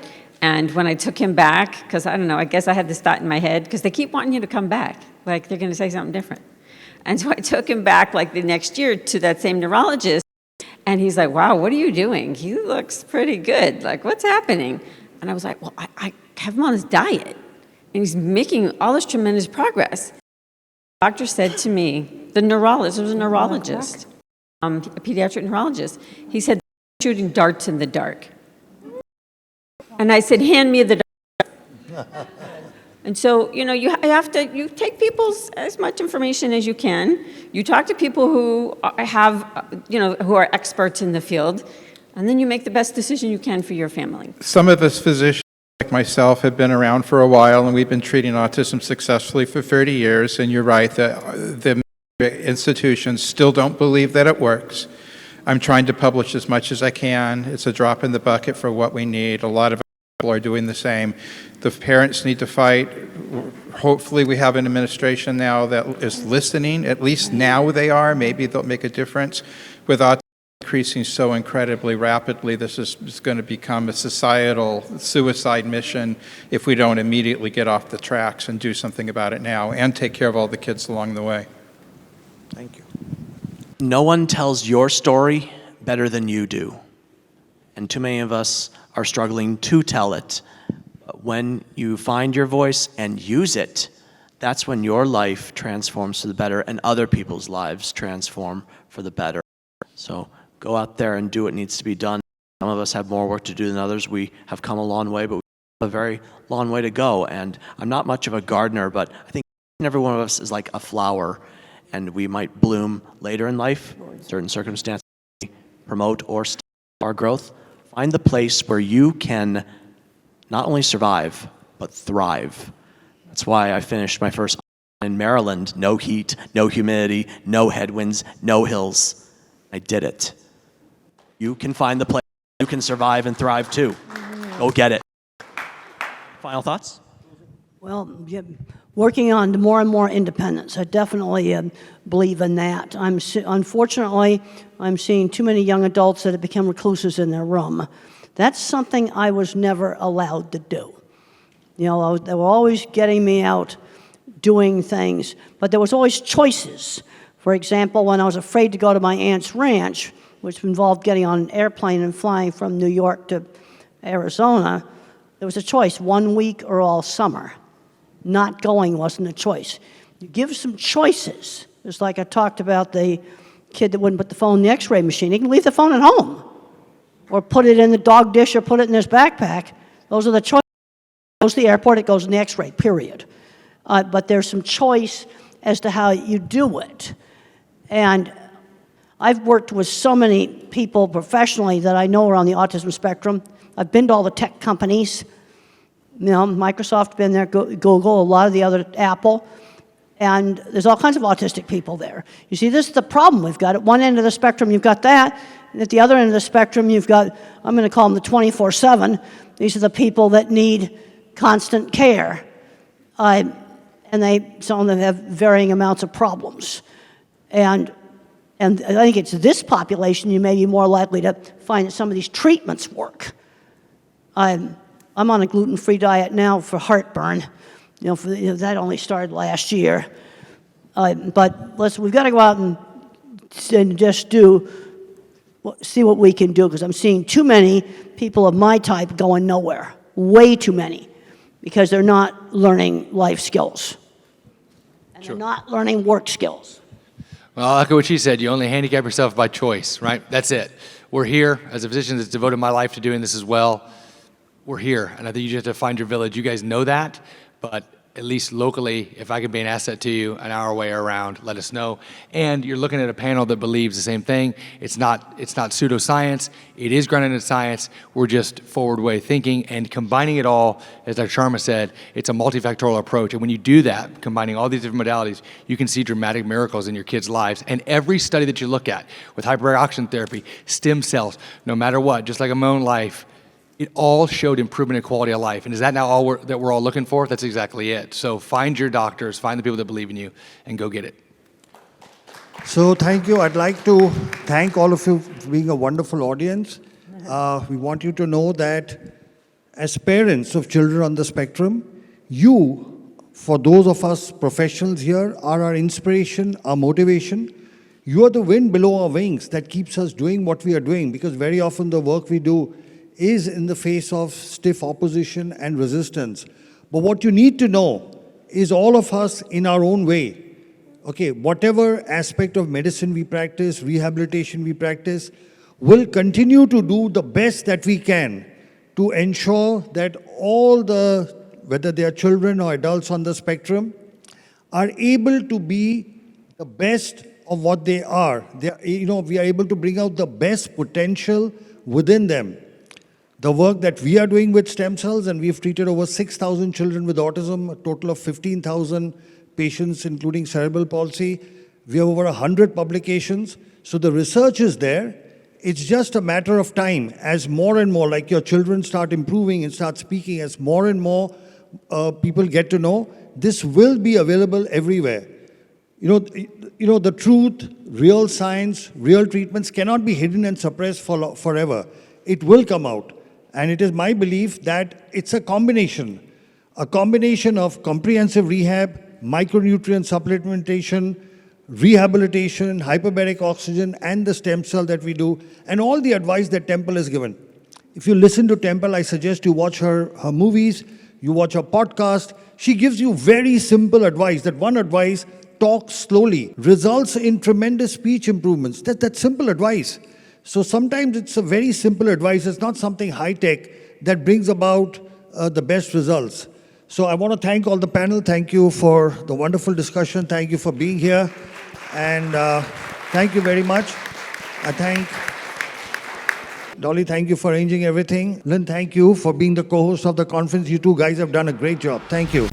And when I took him back, because I don't know, I guess I had this thought in my head, because they keep wanting you to come back, like they're going to say something different. And so I took him back like the next year to that same neurologist. And he's like, wow, what are you doing? He looks pretty good. Like, what's happening? And I was like, well, I have him on this diet. And he's making all this tremendous progress. The doctor said to me, the neurologist, it was a neurologist, a pediatric neurologist, he said, shooting darts in the dark. And I said, hand me the dart. And so, you know, you take people's as much information as you can. You talk to people who have, who are experts in the field, and then you make the best decision you can for your family. Some of us physicians, like myself, have been around for a while, and we've been treating autism successfully for 30 years, and you're right, the institutions still don't believe that it works. I'm trying to publish as much as I can. It's a drop in the bucket for what we need. A lot of people are doing the same. The parents need to fight. Hopefully we have an administration now that is listening. At least now they are. Maybe they'll make a difference. With autism increasing so incredibly rapidly, this is going to become a societal suicide mission if we don't immediately get off the tracks and do something about it now and take care of all the kids along the way. Thank you. No one tells your story better than you do. And too many of us are struggling to tell it. When you find your voice and use it, that's when your life transforms for the better and other people's lives transform for the better. So go out there and do what needs to be done. Some of us have more work to do than others. We have come a long way, but we have a very long way to go. And I'm not much of a gardener, but I think every one of us is like a flower, and we might bloom later in life. Certain circumstances promote or stop our growth. Find the place where you can not only survive, but thrive. That's why I finished my first in Maryland. No heat, no humidity, no headwinds, no hills. I did it. You can find the place you can survive and thrive too. Go get it. Final thoughts? Well, yeah, working on more and more independence. I definitely believe in that. Unfortunately, I'm seeing too many young adults that have become recluses in their room. That's something I was never allowed to do. You know, they were always getting me out doing things, but there was always choices. For example, when I was afraid to go to my aunt's ranch, which involved getting on an airplane and flying from New York to Arizona, there was a choice, 1 week or all summer. Not going wasn't a choice. You give some choices. It's like I talked about the kid that wouldn't put the phone in the x-ray machine. He can leave the phone at home or put it in the dog dish or put it in his backpack. Those are the choices. It goes to the airport, it goes in the x-ray, period. But there's some choice as to how you do it. And I've worked with so many people professionally that I know are on the autism spectrum. I've been to all the tech companies. You know, Microsoft, been there, Google, a lot of the other, Apple, and there's all kinds of autistic people there. You see, this is the problem we've got. At one end of the spectrum, you've got that, and at the other end of the spectrum, you've got, I'm going to call them the 24/7. These are the people that need constant care, and some of them have varying amounts of problems. And I think it's this population you may be more likely to find that some of these treatments work. I'm on a gluten-free diet now for heartburn. That only started last year. But we've got to go out and just see what we can do, because I'm seeing too many people of my type going nowhere. Way too many, because they're not learning life skills. And they're not learning work skills. Well, I echo what she said. You only handicap yourself by choice, right? That's it. We're here as a physician that's devoted my life to doing this as well. We're here, and I think you just have to find your village. You guys know that, but at least locally, if I could be an asset to you an hour way around, let us know. And you're looking at a panel that believes the same thing. It's not pseudoscience. It is grounded in science. We're just forward way thinking and combining it all. As Dr. Sharma said, it's a multifactorial approach. And when you do that, combining all these different modalities, you can see dramatic miracles in your kids' lives. And every study that you look at with hyperbaric oxygen therapy, stem cells, no matter what, just like in my own life, it all showed improvement in quality of life. And is that now all that we're all looking for? That's exactly it. So find your doctors, find the people that believe in you, and go get it. So thank you. I'd like to thank all of you for being a wonderful audience. We want you to know that as parents of children on the spectrum, you, for those of us professionals here, are our inspiration, our motivation. You are the wind below our wings that keeps us doing what we are doing, because very often the work we do is in the face of stiff opposition and resistance. But what you need to know is all of us in our own way, okay, whatever aspect of medicine we practice, rehabilitation we practice, will continue to do the best that we can to ensure that all whether they are children or adults on the spectrum, are able to be the best of what they are. We are able to bring out the best potential within them. The work that we are doing with stem cells, and we've treated over 6,000 children with autism, a total of 15,000 patients, including cerebral palsy. We have over 100 publications. So the research is there. It's just a matter of time as more and more, like your children start improving and start speaking, as more and more people get to know, this will be available everywhere. The truth, real science, real treatments cannot be hidden and suppressed forever. It will come out. And it is my belief that it's a combination of comprehensive rehab, micronutrient supplementation, rehabilitation, hyperbaric oxygen, and the stem cell that we do, and all the advice that Temple has given. If you listen to Temple, I suggest you watch her movies, you watch her podcast. She gives you very simple advice. That one advice, talk slowly, results in tremendous speech improvements. That's simple advice. So sometimes it's a very simple advice. It's not something high-tech that brings about the best results. So I want to thank all the panel. Thank you for the wonderful discussion. Thank you for being here. And thank you very much. I thank Dolly, thank you for arranging everything. Lynn, thank you for being the co-host of the conference. You two guys have done a great job. Thank you.